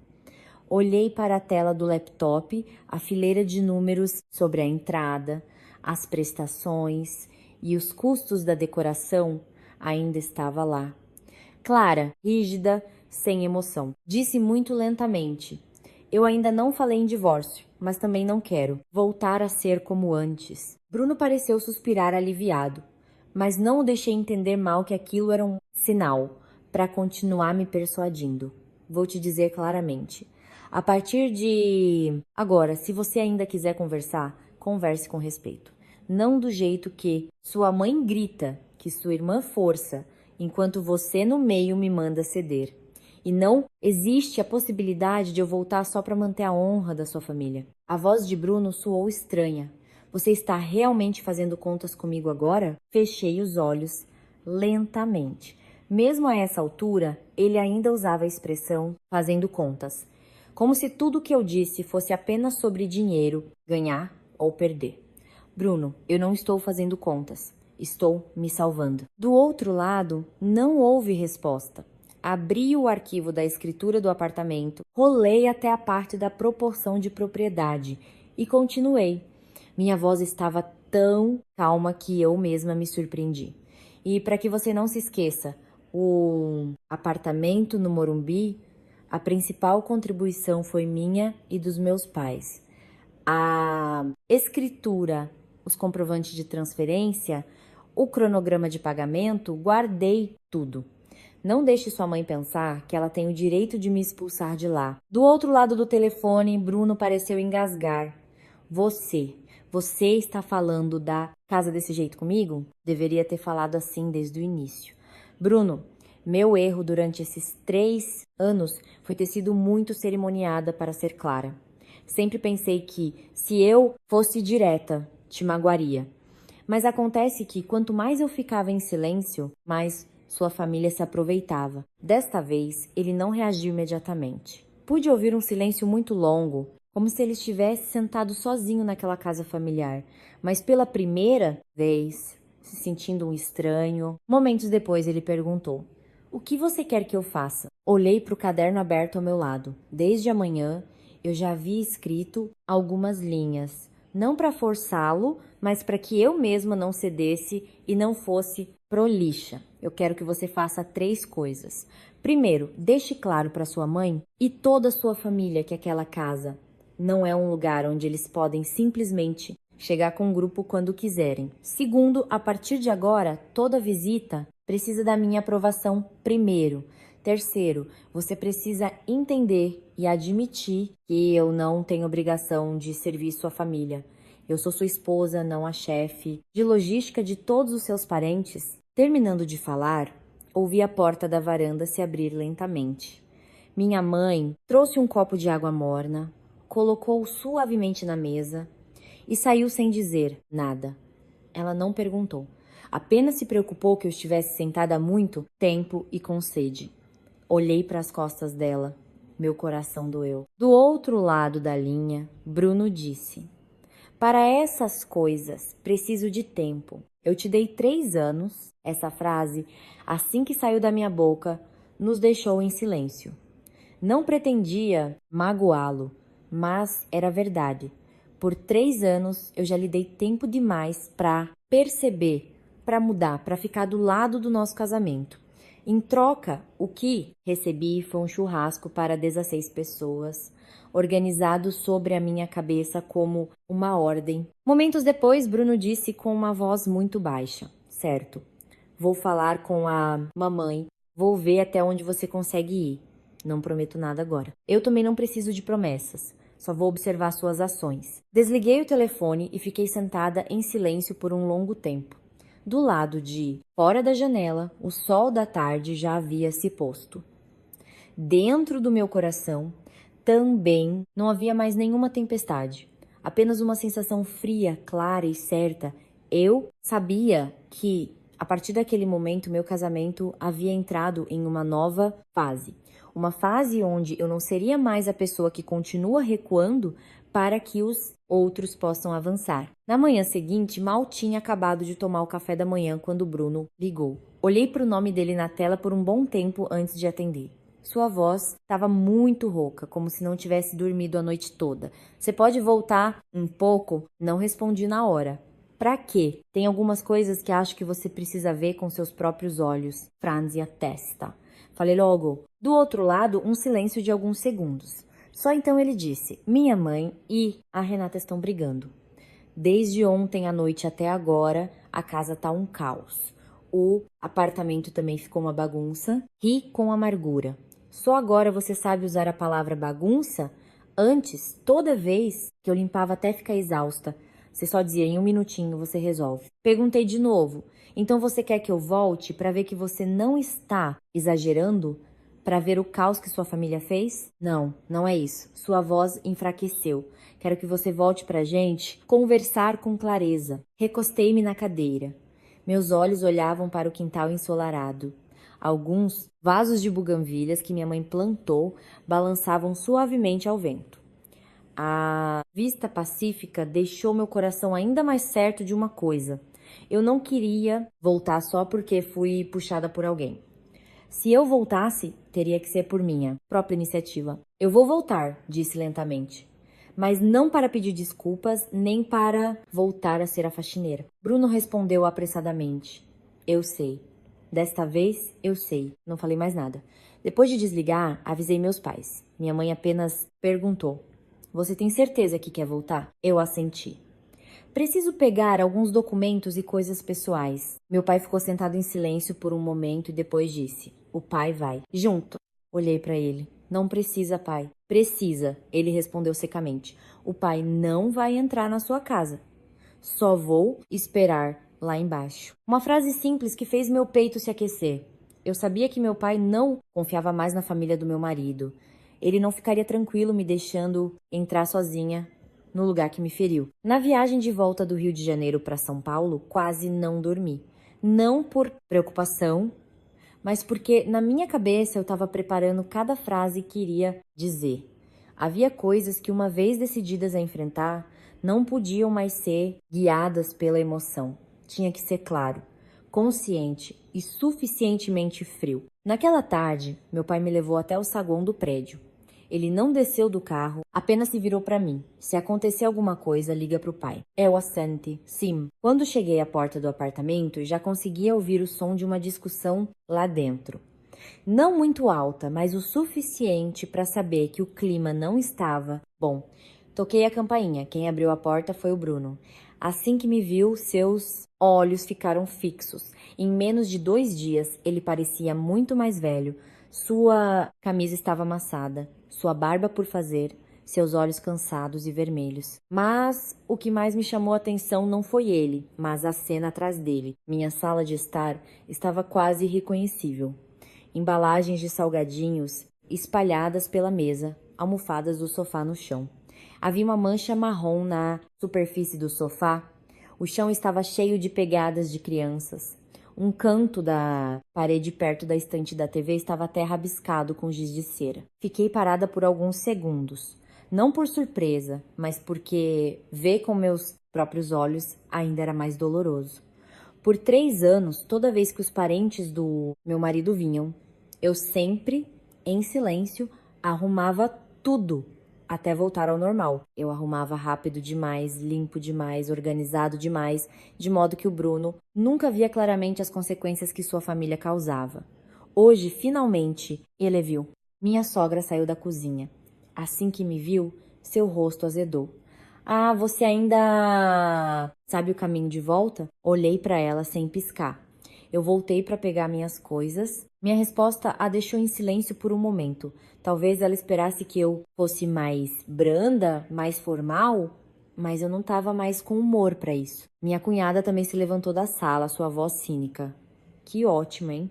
Olhei para a tela do laptop, a fileira de números sobre a entrada, as prestações e os custos da decoração ainda estava lá. Clara, rígida, sem emoção. Disse muito lentamente. Eu ainda não falei em divórcio, mas também não quero voltar a ser como antes. Bruno pareceu suspirar aliviado, mas não o deixei entender mal que aquilo era um sinal para continuar me persuadindo. Vou te dizer claramente. A partir de agora, se você ainda quiser conversar, converse com respeito. Não do jeito que sua mãe grita, que sua irmã força, enquanto você no meio me manda ceder. E não existe a possibilidade de eu voltar só para manter a honra da sua família. A voz de Bruno soou estranha. Você está realmente fazendo contas comigo agora? Fechei os olhos lentamente. Mesmo a essa altura, ele ainda usava a expressão fazendo contas, como se tudo o que eu disse fosse apenas sobre dinheiro, ganhar ou perder. Bruno, eu não estou fazendo contas. Estou me salvando. Do outro lado, não houve resposta. Abri o arquivo da escritura do apartamento, rolei até a parte da proporção de propriedade e continuei. Minha voz estava tão calma que eu mesma me surpreendi. E para que você não se esqueça, o apartamento no Morumbi, a principal contribuição foi minha e dos meus pais. A escritura, os comprovantes de transferência, o cronograma de pagamento, guardei tudo. Não deixe sua mãe pensar que ela tem o direito de me expulsar de lá. Do outro lado do telefone, Bruno pareceu engasgar. Você está falando da casa desse jeito comigo? Deveria ter falado assim desde o início. Bruno, meu erro durante esses 3 anos foi ter sido muito cerimoniada para ser clara. Sempre pensei que, se eu fosse direta, te magoaria. Mas acontece que, quanto mais eu ficava em silêncio, mais sua família se aproveitava. Desta vez, ele não reagiu imediatamente. Pude ouvir um silêncio muito longo, como se ele estivesse sentado sozinho naquela casa familiar. Mas pela primeira vez, se sentindo um estranho. Momentos depois, ele perguntou: o que você quer que eu faça? Olhei para o caderno aberto ao meu lado. Desde amanhã, eu já havia escrito algumas linhas. Não para forçá-lo, mas para que eu mesma não cedesse e não fosse prolixa. Eu quero que você faça 3 coisas. Primeiro, deixe claro para sua mãe e toda a sua família que aquela casa não é um lugar onde eles podem simplesmente chegar com o grupo quando quiserem. Segundo, a partir de agora, toda visita precisa da minha aprovação primeiro. Terceiro, você precisa entender e admitir que eu não tenho obrigação de servir sua família. Eu sou sua esposa, não a chefe de logística de todos os seus parentes. Terminando de falar, ouvi a porta da varanda se abrir lentamente. Minha mãe trouxe um copo de água morna, colocou suavemente na mesa e saiu sem dizer nada. Ela não perguntou. Apenas se preocupou que eu estivesse sentada há muito tempo e com sede. Olhei para as costas dela. Meu coração doeu. Do outro lado da linha, Bruno disse: para essas coisas, preciso de tempo. Eu te dei 3 anos. Essa frase, assim que saiu da minha boca, nos deixou em silêncio. Não pretendia magoá-lo, mas era verdade. Por 3 anos, eu já lhe dei tempo demais para perceber, para mudar, para ficar do lado do nosso casamento. Em troca, o que recebi foi um churrasco para 16 pessoas, organizado sobre a minha cabeça como uma ordem. Momentos depois, Bruno disse com uma voz muito baixa: certo, vou falar com a mamãe, vou ver até onde você consegue ir. Não prometo nada agora. Eu também não preciso de promessas. Só vou observar suas ações. Desliguei o telefone e fiquei sentada em silêncio por um longo tempo. Do lado de fora da janela, o sol da tarde já havia se posto. Dentro do meu coração, também não havia mais nenhuma tempestade. Apenas uma sensação fria, clara e certa. Eu sabia que, a partir daquele momento, meu casamento havia entrado em uma nova fase. Uma fase onde eu não seria mais a pessoa que continua recuando para que os outros possam avançar. Na manhã seguinte, mal tinha acabado de tomar o café da manhã quando Bruno ligou. Olhei para o nome dele na tela por um bom tempo antes de atender. Sua voz estava muito rouca, como se não tivesse dormido a noite toda. Você pode voltar um pouco? Não respondi na hora. Pra quê? Tem algumas coisas que acho que você precisa ver com seus próprios olhos. Franzi a testa. Falei logo. Do outro lado, um silêncio de alguns segundos. Só então ele disse: minha mãe e a Renata estão brigando. Desde ontem à noite até agora, a casa tá um caos. O apartamento também ficou uma bagunça. Ri com amargura. Só agora você sabe usar a palavra bagunça? Antes, toda vez que eu limpava até ficar exausta, você só dizia: em um minutinho você resolve. Perguntei de novo: então você quer que eu volte para ver que você não está exagerando? Para ver o caos que sua família fez? Não, não é isso. Sua voz enfraqueceu. Quero que você volte pra gente conversar com clareza. Recostei-me na cadeira. Meus olhos olhavam para o quintal ensolarado. Alguns vasos de buganvílias que minha mãe plantou balançavam suavemente ao vento. A vista pacífica deixou meu coração ainda mais certo de uma coisa. Eu não queria voltar só porque fui puxada por alguém. Se eu voltasse, teria que ser por minha própria iniciativa. Eu vou voltar, disse lentamente. Mas não para pedir desculpas, nem para voltar a ser a faxineira. Bruno respondeu apressadamente. Eu sei. Desta vez, eu sei. Não falei mais nada. Depois de desligar, avisei meus pais. Minha mãe apenas perguntou. Você tem certeza que quer voltar? Eu assenti. Preciso pegar alguns documentos e coisas pessoais. Meu pai ficou sentado em silêncio por um momento e depois disse: O pai vai. Junto. Olhei para ele. Não precisa, pai. Precisa, ele respondeu secamente. O pai não vai entrar na sua casa. Só vou esperar lá embaixo. Uma frase simples que fez meu peito se aquecer. Eu sabia que meu pai não confiava mais na família do meu marido. Ele não ficaria tranquilo me deixando entrar sozinha no lugar que me feriu. Na viagem de volta do Rio de Janeiro para São Paulo, quase não dormi. Não por preocupação, mas porque na minha cabeça eu estava preparando cada frase que iria dizer. Havia coisas que, uma vez decididas a enfrentar, não podiam mais ser guiadas pela emoção. Tinha que ser claro, consciente e suficientemente frio. Naquela tarde, meu pai me levou até o saguão do prédio. Ele não desceu do carro, apenas se virou para mim. Se acontecer alguma coisa, liga para o pai. É o assente. Sim. Quando cheguei à porta do apartamento, já conseguia ouvir o som de uma discussão lá dentro. Não muito alta, mas o suficiente para saber que o clima não estava bom. Toquei a campainha. Quem abriu a porta foi o Bruno. Assim que me viu, seus olhos ficaram fixos. Em menos de 2 dias, ele parecia muito mais velho. Sua camisa estava amassada, sua barba por fazer, seus olhos cansados e vermelhos. Mas o que mais me chamou a atenção não foi ele, mas a cena atrás dele. Minha sala de estar estava quase irreconhecível. Embalagens de salgadinhos espalhadas pela mesa, almofadas do sofá no chão. Havia uma mancha marrom na superfície do sofá. O chão estava cheio de pegadas de crianças. Um canto da parede perto da estante da TV estava até rabiscado com giz de cera. Fiquei parada por alguns segundos. Não por surpresa, mas porque ver com meus próprios olhos ainda era mais doloroso. Por 3 anos, toda vez que os parentes do meu marido vinham, eu sempre, em silêncio, arrumava tudo até voltar ao normal. Eu arrumava rápido demais, limpo demais, organizado demais, de modo que o Bruno nunca via claramente as consequências que sua família causava. Hoje, finalmente, ele viu. Minha sogra saiu da cozinha. Assim que me viu, seu rosto azedou. Ah, você ainda sabe o caminho de volta? Olhei para ela sem piscar. Eu voltei para pegar minhas coisas. Minha resposta a deixou em silêncio por um momento. Talvez ela esperasse que eu fosse mais branda, mais formal, mas eu não estava mais com humor para isso. Minha cunhada também se levantou da sala, sua voz cínica. Que ótimo, hein?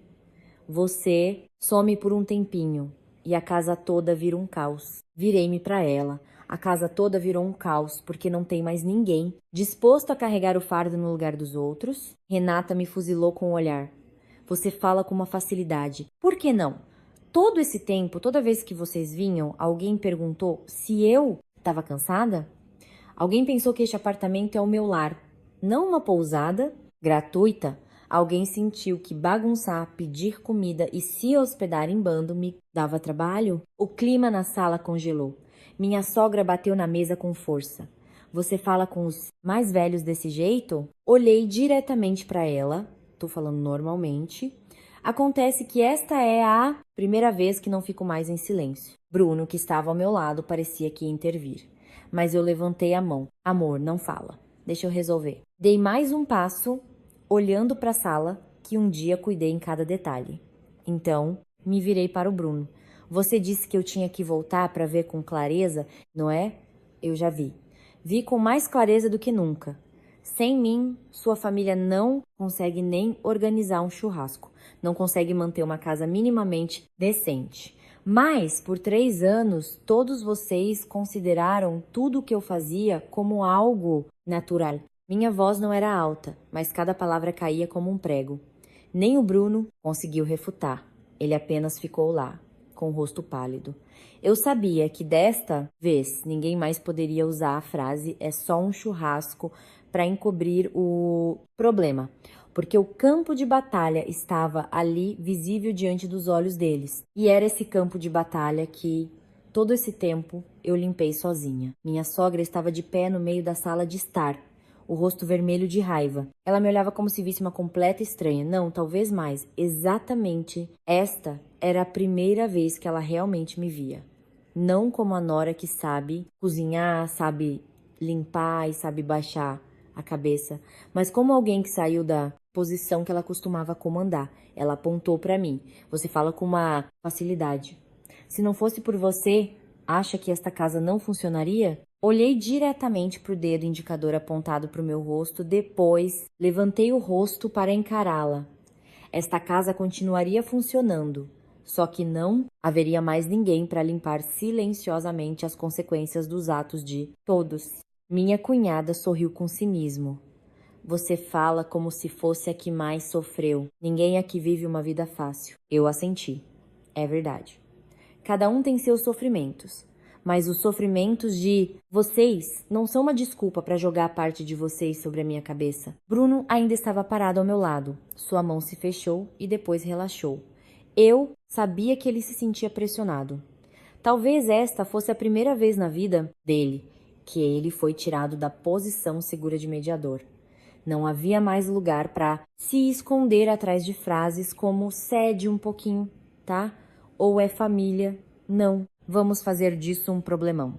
Você some por um tempinho e a casa toda vira um caos. Virei-me para ela. A casa toda virou um caos, porque não tem mais ninguém disposto a carregar o fardo no lugar dos outros. Renata me fuzilou com o olhar. Você fala com uma facilidade. Por que não? Todo esse tempo, toda vez que vocês vinham, alguém perguntou se eu estava cansada? Alguém pensou que este apartamento é o meu lar, não uma pousada gratuita? Alguém sentiu que bagunçar, pedir comida e se hospedar em bando me dava trabalho? O clima na sala congelou. Minha sogra bateu na mesa com força. Você fala com os mais velhos desse jeito? Olhei diretamente para ela. Tô falando normalmente. Acontece que esta é a primeira vez que não fico mais em silêncio. Bruno, que estava ao meu lado, parecia que ia intervir. Mas eu levantei a mão. Amor, não fala. Deixa eu resolver. Dei mais um passo, olhando para a sala, que um dia cuidei em cada detalhe. Então, me virei para o Bruno. Você disse que eu tinha que voltar para ver com clareza, não é? Eu já vi. Vi com mais clareza do que nunca. Sem mim, sua família não consegue nem organizar um churrasco. Não consegue manter uma casa minimamente decente. Mas, por 3 anos, todos vocês consideraram tudo o que eu fazia como algo natural. Minha voz não era alta, mas cada palavra caía como um prego. Nem o Bruno conseguiu refutar. Ele apenas ficou lá, com o rosto pálido. Eu sabia que desta vez ninguém mais poderia usar a frase "é só um churrasco" para encobrir o problema, porque o campo de batalha estava ali visível diante dos olhos deles. E era esse campo de batalha que, todo esse tempo, eu limpei sozinha. Minha sogra estava de pé no meio da sala de estar, o rosto vermelho de raiva. Ela me olhava como se visse uma completa estranha. Não, talvez mais. Exatamente esta era a primeira vez que ela realmente me via. Não como a nora que sabe cozinhar, sabe limpar e sabe baixar a cabeça, mas como alguém que saiu da posição que ela costumava comandar. Ela apontou para mim. Você fala com uma facilidade. Se não fosse por você, acha que esta casa não funcionaria? Olhei diretamente para o dedo indicador apontado para o meu rosto, depois levantei o rosto para encará-la. Esta casa continuaria funcionando, só que não haveria mais ninguém para limpar silenciosamente as consequências dos atos de todos. Minha cunhada sorriu com cinismo. Você fala como se fosse a que mais sofreu. Ninguém aqui vive uma vida fácil. Eu assenti. É verdade. Cada um tem seus sofrimentos. Mas os sofrimentos de vocês não são uma desculpa para jogar a parte de vocês sobre a minha cabeça. Bruno ainda estava parado ao meu lado. Sua mão se fechou e depois relaxou. Eu sabia que ele se sentia pressionado. Talvez esta fosse a primeira vez na vida dele que ele foi tirado da posição segura de mediador. Não havia mais lugar para se esconder atrás de frases como cede um pouquinho, tá? Ou é família. Não, vamos fazer disso um problemão.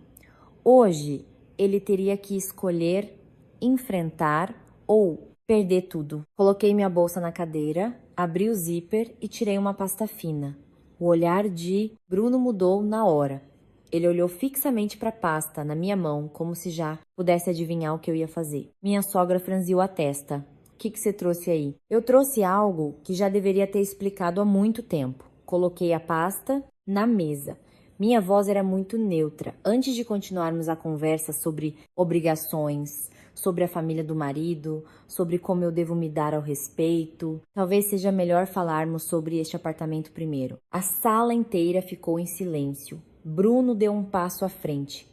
Hoje, ele teria que escolher enfrentar ou perder tudo. Coloquei minha bolsa na cadeira, abri o zíper e tirei uma pasta fina. O olhar de Bruno mudou na hora. Ele olhou fixamente para a pasta na minha mão, como se já pudesse adivinhar o que eu ia fazer. Minha sogra franziu a testa. O que você trouxe aí? Eu trouxe algo que já deveria ter explicado há muito tempo. Coloquei a pasta na mesa. Minha voz era muito neutra. Antes de continuarmos a conversa sobre obrigações, sobre a família do marido, sobre como eu devo me dar ao respeito, talvez seja melhor falarmos sobre este apartamento primeiro. A sala inteira ficou em silêncio. Bruno deu um passo à frente.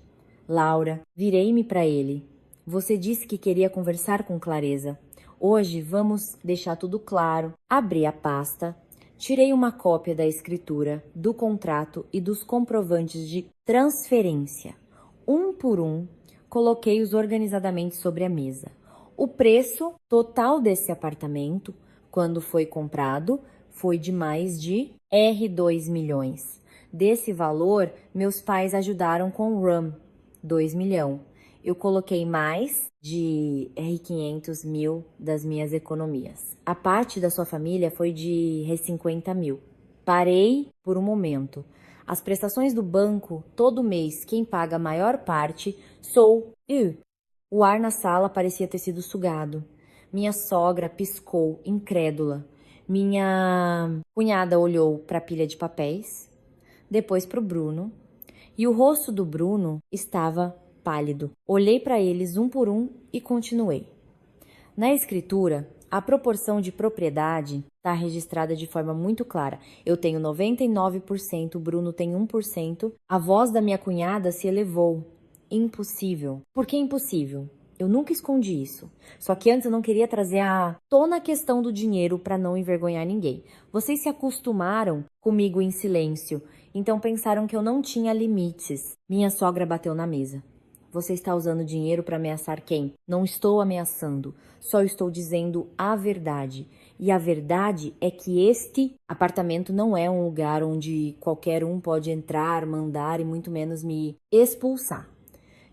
Laura, virei-me para ele. Você disse que queria conversar com clareza. Hoje vamos deixar tudo claro. Abri a pasta. Tirei uma cópia da escritura, do contrato e dos comprovantes de transferência. Um por um, coloquei-os organizadamente sobre a mesa. O preço total desse apartamento, quando foi comprado, foi de mais de R$ 2 milhões. Desse valor, meus pais ajudaram com o RAM, 2 milhões. Eu coloquei mais de R$ 500 mil das minhas economias. A parte da sua família foi de R$ 50 mil. Parei por um momento. As prestações do banco, todo mês, quem paga a maior parte sou eu. O ar na sala parecia ter sido sugado. Minha sogra piscou, incrédula. Minha cunhada olhou para a pilha de papéis, depois para o Bruno, e o rosto do Bruno estava pálido. Olhei para eles um por um e continuei. Na escritura, a proporção de propriedade está registrada de forma muito clara. Eu tenho 99%, o Bruno tem 1%. A voz da minha cunhada se elevou. Impossível. Por que impossível? Eu nunca escondi isso. Só que antes eu não queria trazer à tona a questão do dinheiro para não envergonhar ninguém. Vocês se acostumaram comigo em silêncio, então pensaram que eu não tinha limites. Minha sogra bateu na mesa. Você está usando dinheiro para ameaçar quem? Não estou ameaçando, só estou dizendo a verdade. E a verdade é que este apartamento não é um lugar onde qualquer um pode entrar, mandar e muito menos me expulsar.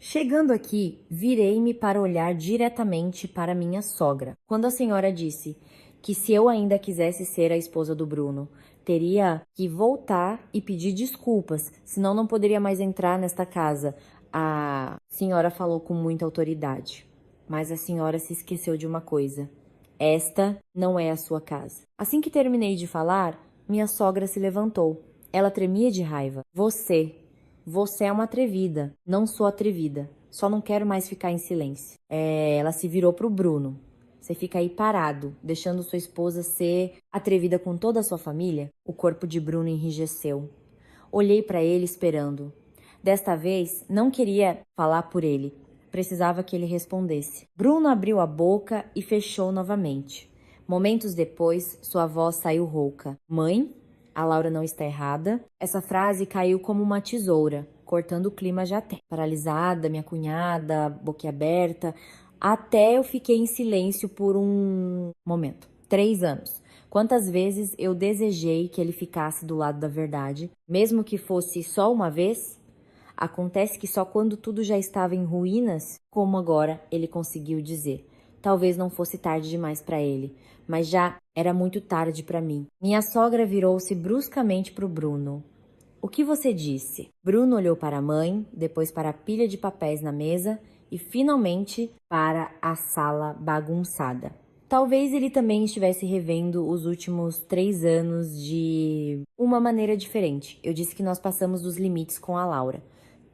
Chegando aqui, virei-me para olhar diretamente para minha sogra. Quando a senhora disse que se eu ainda quisesse ser a esposa do Bruno, teria que voltar e pedir desculpas, senão não poderia mais entrar nesta casa. A senhora falou com muita autoridade, mas a senhora se esqueceu de uma coisa. Esta não é a sua casa. Assim que terminei de falar, minha sogra se levantou. Ela tremia de raiva. Você é uma atrevida. Não sou atrevida. Só não quero mais ficar em silêncio. Ela se virou para o Bruno. Você fica aí parado, deixando sua esposa ser atrevida com toda a sua família? O corpo de Bruno enrijeceu. Olhei para ele esperando. Desta vez, não queria falar por ele. Precisava que ele respondesse. Bruno abriu a boca e fechou novamente. Momentos depois, sua voz saiu rouca. Mãe, a Laura não está errada. Essa frase caiu como uma tesoura, cortando o clima já até. Paralisada, minha cunhada, boquiaberta, até eu fiquei em silêncio por um momento. 3 anos. Quantas vezes eu desejei que ele ficasse do lado da verdade, mesmo que fosse só uma vez? Acontece que só quando tudo já estava em ruínas, como agora, ele conseguiu dizer. Talvez não fosse tarde demais para ele, mas já era muito tarde para mim. Minha sogra virou-se bruscamente para o Bruno. O que você disse? Bruno olhou para a mãe, depois para a pilha de papéis na mesa e finalmente para a sala bagunçada. Talvez ele também estivesse revendo os últimos 3 anos de uma maneira diferente. Eu disse que nós passamos dos limites com a Laura.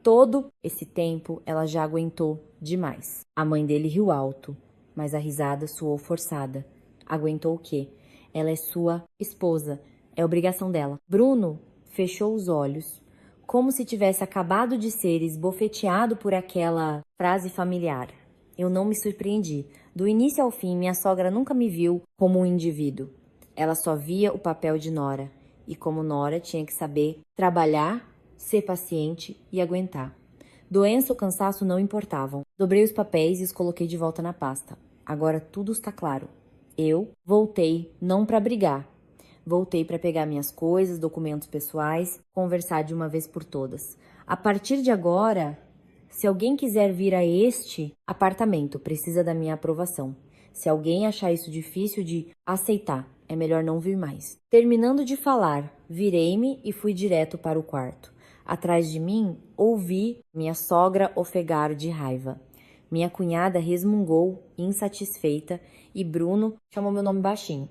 Todo esse tempo ela já aguentou demais. A mãe dele riu alto, mas a risada soou forçada. Aguentou o quê? Ela é sua esposa. É obrigação dela. Bruno fechou os olhos, como se tivesse acabado de ser esbofeteado por aquela frase familiar. Eu não me surpreendi. Do início ao fim, minha sogra nunca me viu como um indivíduo. Ela só via o papel de nora. E como nora, tinha que saber trabalhar, ser paciente e aguentar. Doença ou cansaço não importavam. Dobrei os papéis e os coloquei de volta na pasta. Agora tudo está claro. Eu voltei não para brigar. Voltei para pegar minhas coisas, documentos pessoais, conversar de uma vez por todas. A partir de agora, se alguém quiser vir a este apartamento, precisa da minha aprovação. Se alguém achar isso difícil de aceitar, é melhor não vir mais. Terminando de falar, virei-me e fui direto para o quarto. Atrás de mim, ouvi minha sogra ofegar de raiva. Minha cunhada resmungou, insatisfeita, e Bruno chamou meu nome baixinho.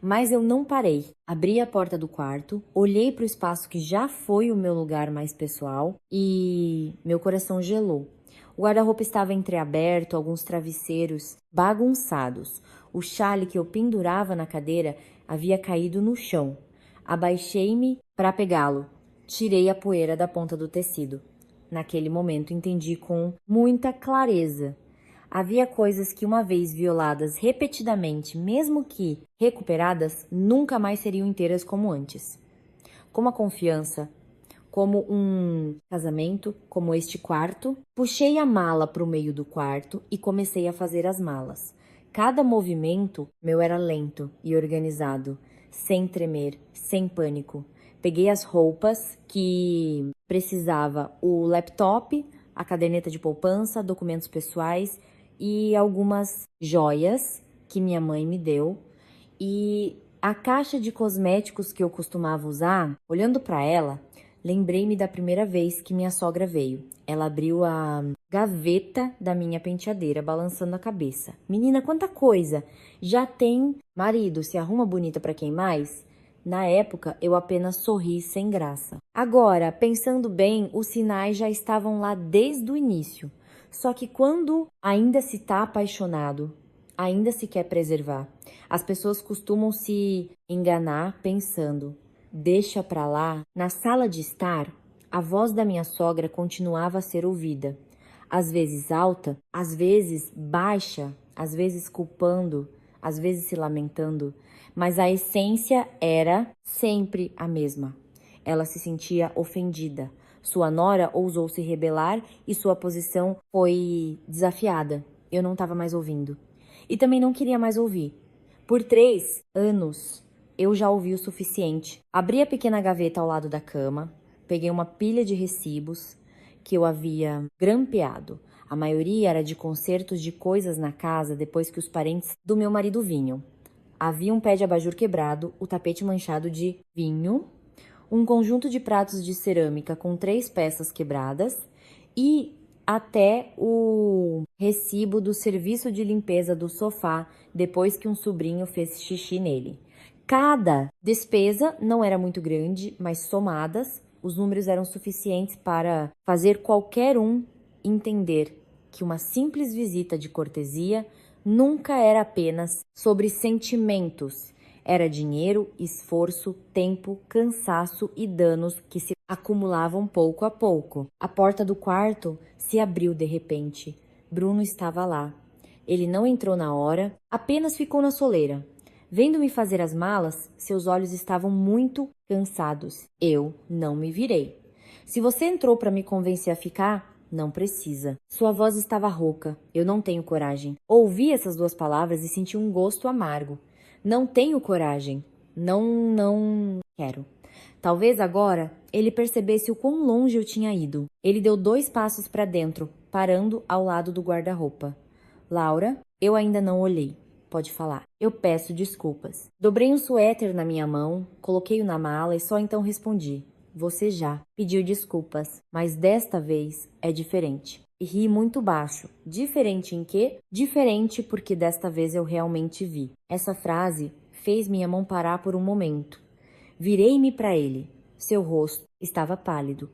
Mas eu não parei. Abri a porta do quarto, olhei para o espaço que já foi o meu lugar mais pessoal e meu coração gelou. O guarda-roupa estava entreaberto, alguns travesseiros bagunçados. O chale que eu pendurava na cadeira havia caído no chão. Abaixei-me para pegá-lo. Tirei a poeira da ponta do tecido. Naquele momento entendi com muita clareza. Havia coisas que, uma vez violadas repetidamente, mesmo que recuperadas, nunca mais seriam inteiras como antes. Como a confiança, como um casamento, como este quarto. Puxei a mala para o meio do quarto e comecei a fazer as malas. Cada movimento meu era lento e organizado, sem tremer, sem pânico. Peguei as roupas que precisava, o laptop, a caderneta de poupança, documentos pessoais e algumas joias que minha mãe me deu. E a caixa de cosméticos que eu costumava usar, olhando para ela, lembrei-me da primeira vez que minha sogra veio. Ela abriu a gaveta da minha penteadeira, balançando a cabeça. Menina, quanta coisa! Já tem marido, se arruma bonita para quem mais? Na época, eu apenas sorri sem graça. Agora, pensando bem, os sinais já estavam lá desde o início. Só que quando ainda se está apaixonado, ainda se quer preservar. As pessoas costumam se enganar pensando, deixa pra lá. Na sala de estar, a voz da minha sogra continuava a ser ouvida. Às vezes alta, às vezes baixa, às vezes culpando, às vezes se lamentando, mas a essência era sempre a mesma. Ela se sentia ofendida. Sua nora ousou se rebelar e sua posição foi desafiada. Eu não estava mais ouvindo. E também não queria mais ouvir. Por 3 anos, eu já ouvi o suficiente. Abri a pequena gaveta ao lado da cama, peguei uma pilha de recibos que eu havia grampeado. A maioria era de consertos de coisas na casa depois que os parentes do meu marido vinham. Havia um pé de abajur quebrado, o tapete manchado de vinho, um conjunto de pratos de cerâmica com 3 peças quebradas e até o recibo do serviço de limpeza do sofá depois que um sobrinho fez xixi nele. Cada despesa não era muito grande, mas somadas, os números eram suficientes para fazer qualquer um entender que uma simples visita de cortesia nunca era apenas sobre sentimentos. Era dinheiro, esforço, tempo, cansaço e danos que se acumulavam pouco a pouco. A porta do quarto se abriu de repente. Bruno estava lá. Ele não entrou na hora, apenas ficou na soleira. Vendo-me fazer as malas, seus olhos estavam muito cansados. Eu não me virei. Se você entrou para me convencer a ficar, não precisa. Sua voz estava rouca. Eu não tenho coragem. Ouvi essas duas palavras e senti um gosto amargo. Não tenho coragem. Não quero. Talvez agora ele percebesse o quão longe eu tinha ido. Ele deu 2 passos para dentro, parando ao lado do guarda-roupa. Laura, eu ainda não olhei. Pode falar. Eu peço desculpas. Dobrei um suéter na minha mão, coloquei-o na mala e só então respondi. Você já pediu desculpas, mas desta vez é diferente. E ri muito baixo. Diferente em quê? Diferente porque desta vez eu realmente vi. Essa frase fez minha mão parar por um momento. Virei-me para ele. Seu rosto estava pálido.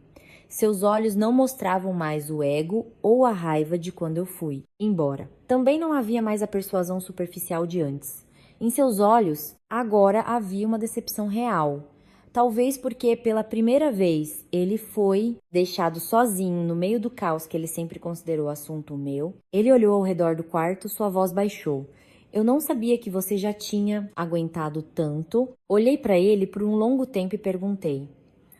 Seus olhos não mostravam mais o ego ou a raiva de quando eu fui embora. Também não havia mais a persuasão superficial de antes. Em seus olhos, agora havia uma decepção real. Talvez porque pela primeira vez ele foi deixado sozinho no meio do caos que ele sempre considerou assunto meu. Ele olhou ao redor do quarto, sua voz baixou. Eu não sabia que você já tinha aguentado tanto. Olhei para ele por um longo tempo e perguntei.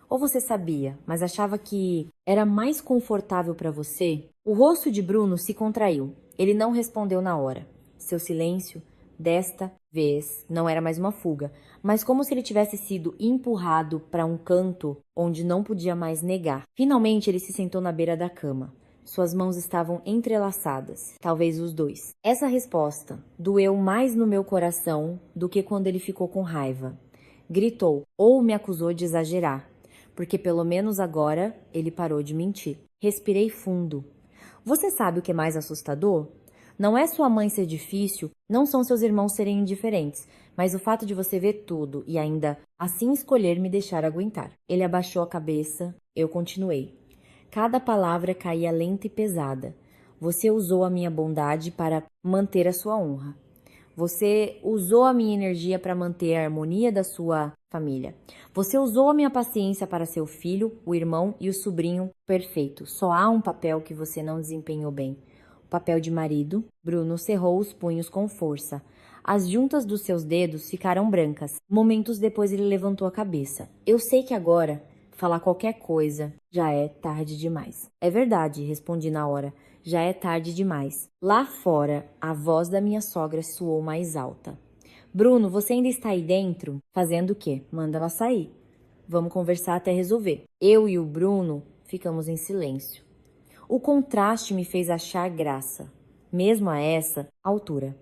Ou você sabia, mas achava que era mais confortável para você? O rosto de Bruno se contraiu. Ele não respondeu na hora. Seu silêncio, desta vez, não era mais uma fuga, mas como se ele tivesse sido empurrado para um canto onde não podia mais negar. Finalmente ele se sentou na beira da cama. Suas mãos estavam entrelaçadas, talvez os dois. Essa resposta doeu mais no meu coração do que quando ele ficou com raiva. Gritou ou me acusou de exagerar, porque pelo menos agora ele parou de mentir. Respirei fundo. Você sabe o que é mais assustador? Não é sua mãe ser difícil, não são seus irmãos serem indiferentes, mas o fato de você ver tudo e ainda assim escolher me deixar aguentar. Ele abaixou a cabeça, eu continuei. Cada palavra caía lenta e pesada. Você usou a minha bondade para manter a sua honra. Você usou a minha energia para manter a harmonia da sua família. Você usou a minha paciência para seu filho, o irmão e o sobrinho perfeito. Só há um papel que você não desempenhou bem. O papel de marido. Bruno cerrou os punhos com força. As juntas dos seus dedos ficaram brancas. Momentos depois ele levantou a cabeça. Eu sei que agora falar qualquer coisa já é tarde demais. É verdade, respondi na hora. Já é tarde demais. Lá fora, a voz da minha sogra soou mais alta. Bruno, você ainda está aí dentro? Fazendo o quê? Manda ela sair. Vamos conversar até resolver. Eu e o Bruno ficamos em silêncio. O contraste me fez achar graça, mesmo a essa altura.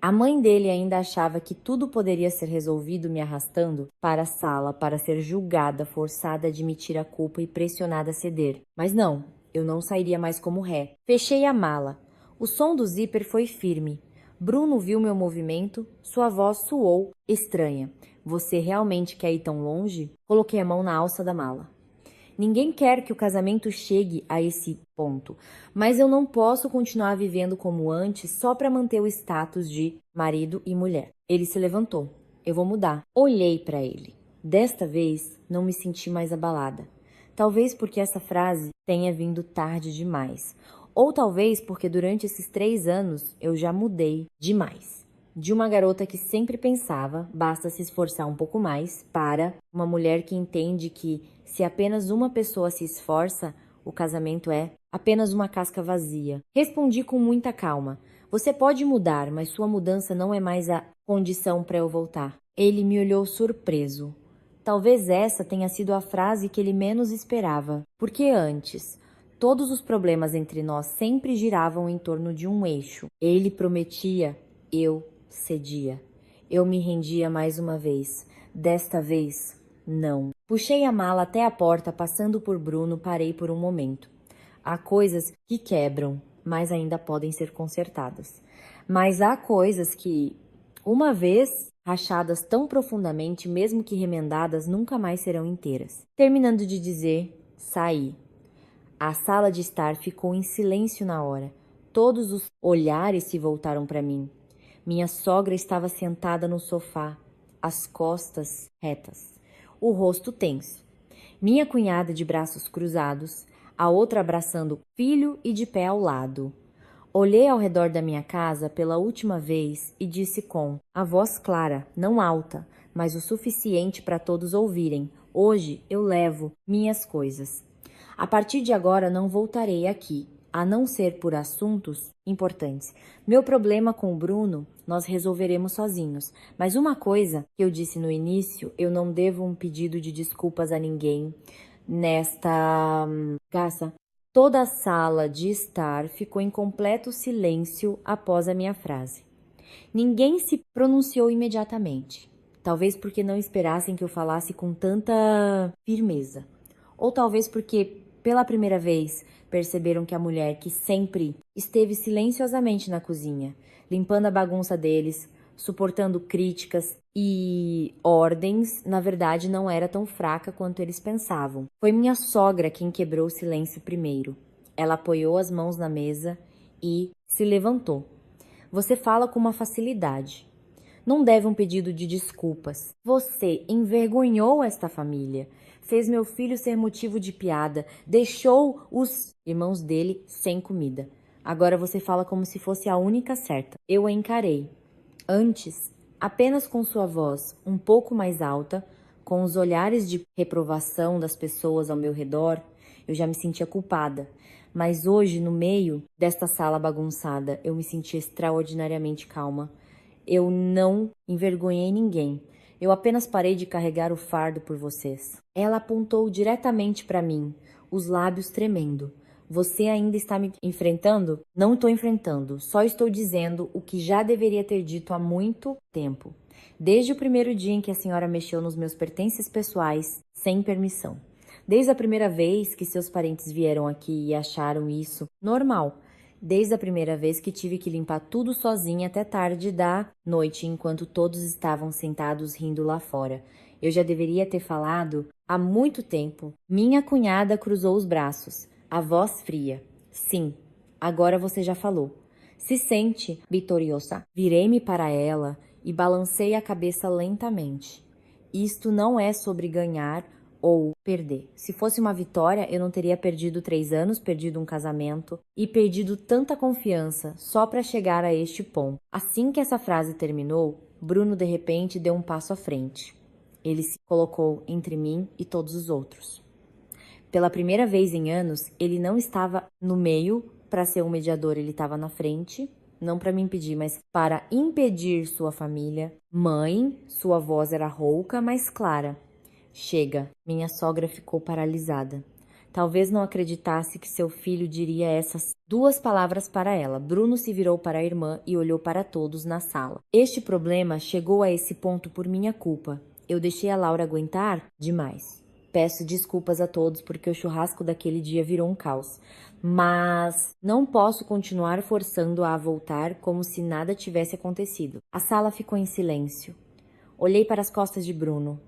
A mãe dele ainda achava que tudo poderia ser resolvido me arrastando para a sala para ser julgada, forçada a admitir a culpa e pressionada a ceder. Mas não, eu não sairia mais como ré. Fechei a mala. O som do zíper foi firme. Bruno viu meu movimento, sua voz soou estranha. Você realmente quer ir tão longe? Coloquei a mão na alça da mala. Ninguém quer que o casamento chegue a esse ponto, mas eu não posso continuar vivendo como antes só para manter o status de marido e mulher. Ele se levantou. Eu vou mudar. Olhei para ele. Desta vez, não me senti mais abalada. Talvez porque essa frase tenha vindo tarde demais. Ou talvez porque durante esses 3 anos eu já mudei demais. De uma garota que sempre pensava, basta se esforçar um pouco mais, para uma mulher que entende que se apenas uma pessoa se esforça, o casamento é apenas uma casca vazia. Respondi com muita calma. Você pode mudar, mas sua mudança não é mais a condição para eu voltar. Ele me olhou surpreso. Talvez essa tenha sido a frase que ele menos esperava, porque antes, todos os problemas entre nós sempre giravam em torno de um eixo. Ele prometia, eu cedia. Eu me rendia mais uma vez. Desta vez, não. Puxei a mala até a porta, passando por Bruno, parei por um momento. Há coisas que quebram, mas ainda podem ser consertadas. Mas há coisas que, uma vez rachadas tão profundamente, mesmo que remendadas, nunca mais serão inteiras. Terminando de dizer, saí. A sala de estar ficou em silêncio na hora. todos os olhares se voltaram para mim. Minha sogra estava sentada no sofá, as costas retas, o rosto tenso. Minha cunhada de braços cruzados, a outra abraçando o filho e de pé ao lado. Olhei ao redor da minha casa pela última vez e disse com a voz clara, não alta, mas o suficiente para todos ouvirem: hoje eu levo minhas coisas. A partir de agora não voltarei aqui, a não ser por assuntos importantes. Meu problema com o Bruno nós resolveremos sozinhos. Mas uma coisa que eu disse no início, eu não devo um pedido de desculpas a ninguém nesta caça. Toda a sala de estar ficou em completo silêncio após a minha frase. Ninguém se pronunciou imediatamente, talvez porque não esperassem que eu falasse com tanta firmeza, ou talvez porque, pela primeira vez, perceberam que a mulher que sempre esteve silenciosamente na cozinha, limpando a bagunça deles, suportando críticas e ordens, na verdade não era tão fraca quanto eles pensavam. Foi minha sogra quem quebrou o silêncio primeiro. Ela apoiou as mãos na mesa e se levantou. Você fala com uma facilidade. Não deve um pedido de desculpas. Você envergonhou esta família. Fez meu filho ser motivo de piada. Deixou os irmãos dele sem comida. Agora você fala como se fosse a única certa. Eu a encarei. Antes, apenas com sua voz um pouco mais alta, com os olhares de reprovação das pessoas ao meu redor, eu já me sentia culpada. Mas hoje, no meio desta sala bagunçada, eu me senti extraordinariamente calma. Eu não envergonhei ninguém. Eu apenas parei de carregar o fardo por vocês. Ela apontou diretamente para mim, os lábios tremendo. Você ainda está me enfrentando? Não estou enfrentando, só estou dizendo o que já deveria ter dito há muito tempo. Desde o primeiro dia em que a senhora mexeu nos meus pertences pessoais, sem permissão. Desde a primeira vez que seus parentes vieram aqui e acharam isso normal. Desde a primeira vez que tive que limpar tudo sozinha até tarde da noite, enquanto todos estavam sentados rindo lá fora. Eu já deveria ter falado há muito tempo. Minha cunhada cruzou os braços. A voz fria. Sim, agora você já falou. Se sente vitoriosa. Virei-me para ela e balancei a cabeça lentamente. Isto não é sobre ganhar ou perder. Se fosse uma vitória, eu não teria perdido 3 anos, perdido um casamento e perdido tanta confiança só para chegar a este ponto. Assim que essa frase terminou, Bruno de repente deu um passo à frente. Ele se colocou entre mim e todos os outros. Pela primeira vez em anos, ele não estava no meio para ser um mediador, ele estava na frente, não para me impedir, mas para impedir sua família. Mãe, sua voz era rouca, mas clara. Chega, minha sogra ficou paralisada. Talvez não acreditasse que seu filho diria essas 2 palavras para ela. Bruno se virou para a irmã e olhou para todos na sala. Este problema chegou a esse ponto por minha culpa. Eu deixei a Laura aguentar demais. Peço desculpas a todos porque o churrasco daquele dia virou um caos. Mas não posso continuar forçando-a a voltar como se nada tivesse acontecido. A sala ficou em silêncio. Olhei para as costas de Bruno.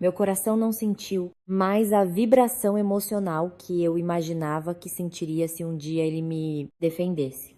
Meu coração não sentiu mais a vibração emocional que eu imaginava que sentiria se um dia ele me defendesse.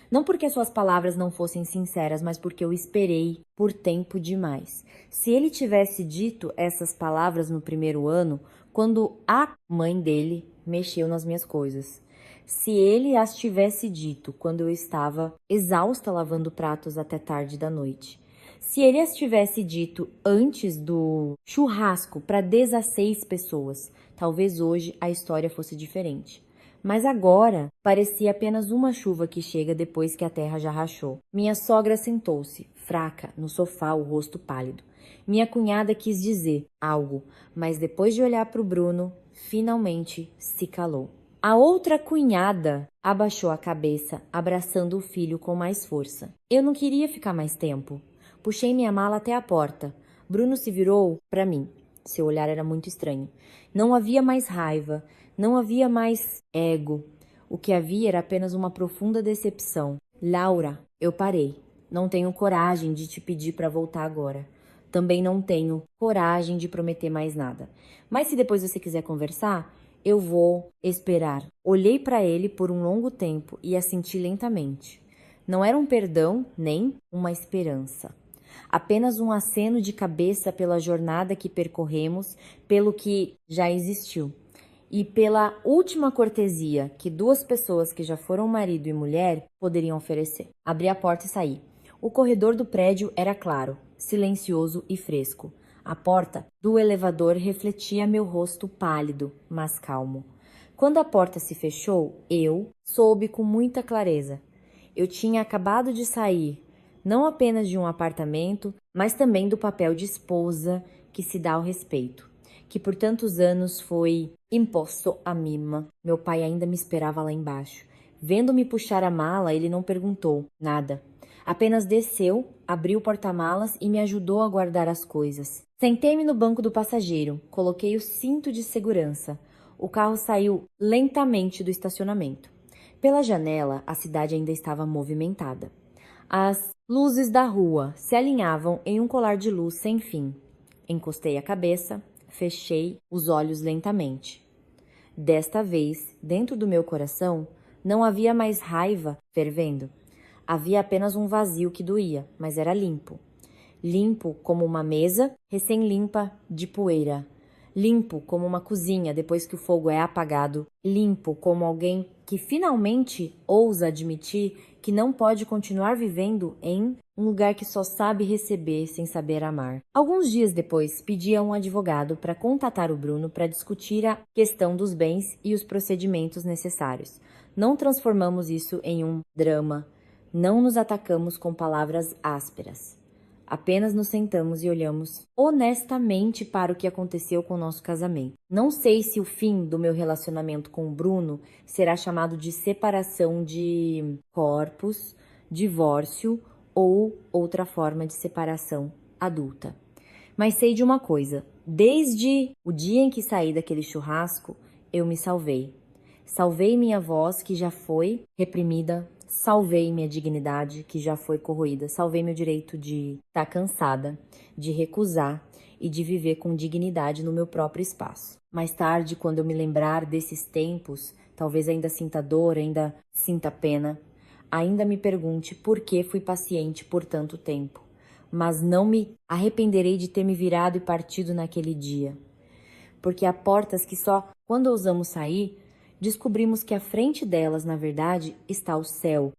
Não porque suas palavras não fossem sinceras, mas porque eu esperei por tempo demais. Se ele tivesse dito essas palavras no primeiro ano, quando a mãe dele mexeu nas minhas coisas. Se ele as tivesse dito quando eu estava exausta lavando pratos até tarde da noite. Se ele as tivesse dito antes do churrasco para 16 pessoas, talvez hoje a história fosse diferente. Mas agora parecia apenas uma chuva que chega depois que a terra já rachou. Minha sogra sentou-se, fraca, no sofá, o rosto pálido. Minha cunhada quis dizer algo, mas depois de olhar para o Bruno, finalmente se calou. A outra cunhada abaixou a cabeça, abraçando o filho com mais força. Eu não queria ficar mais tempo. Puxei minha mala até a porta. Bruno se virou para mim. Seu olhar era muito estranho. Não havia mais raiva. Não havia mais ego. O que havia era apenas uma profunda decepção. Laura, eu parei. Não tenho coragem de te pedir para voltar agora. Também não tenho coragem de prometer mais nada. Mas se depois você quiser conversar, Eu vou esperar. Olhei para ele por um longo tempo e assenti lentamente. Não era um perdão nem uma esperança. Apenas um aceno de cabeça pela jornada que percorremos, pelo que já existiu. E pela última cortesia que duas pessoas que já foram marido e mulher poderiam oferecer. Abri a porta e saí. O corredor do prédio era claro, silencioso e fresco. A porta do elevador refletia meu rosto pálido, mas calmo. Quando a porta se fechou, eu soube com muita clareza. Eu tinha acabado de sair, não apenas de um apartamento, mas também do papel de esposa que se dá ao respeito, que por tantos anos foi imposto a mim. Meu pai ainda me esperava lá embaixo. Vendo-me puxar a mala, ele não perguntou nada. Apenas desceu, abriu o porta-malas e me ajudou a guardar as coisas. Sentei-me no banco do passageiro, coloquei o cinto de segurança. O carro saiu lentamente do estacionamento. Pela janela, a cidade ainda estava movimentada. As luzes da rua se alinhavam em um colar de luz sem fim. Encostei a cabeça, fechei os olhos lentamente. Desta vez, dentro do meu coração, não havia mais raiva fervendo. Havia apenas um vazio que doía, mas era limpo. Limpo como uma mesa recém-limpa de poeira. Limpo como uma cozinha depois que o fogo é apagado. Limpo como alguém que finalmente ousa admitir que não pode continuar vivendo em um lugar que só sabe receber sem saber amar. Alguns dias depois, pedi a um advogado para contatar o Bruno para discutir a questão dos bens e os procedimentos necessários. Não transformamos isso em um drama. Não nos atacamos com palavras ásperas. Apenas nos sentamos e olhamos honestamente para o que aconteceu com o nosso casamento. Não sei se o fim do meu relacionamento com o Bruno será chamado de separação de corpos, divórcio ou outra forma de separação adulta. Mas sei de uma coisa: desde o dia em que saí daquele churrasco, eu me salvei. Salvei minha voz, que já foi reprimida. Salvei minha dignidade, que já foi corroída. Salvei meu direito de estar cansada, de recusar e de viver com dignidade no meu próprio espaço. Mais tarde, quando eu me lembrar desses tempos, talvez ainda sinta dor, ainda sinta pena, ainda me pergunte por que fui paciente por tanto tempo. Mas não me arrependerei de ter me virado e partido naquele dia. Porque há portas que só quando ousamos sair, descobrimos que à frente delas, na verdade, está o céu,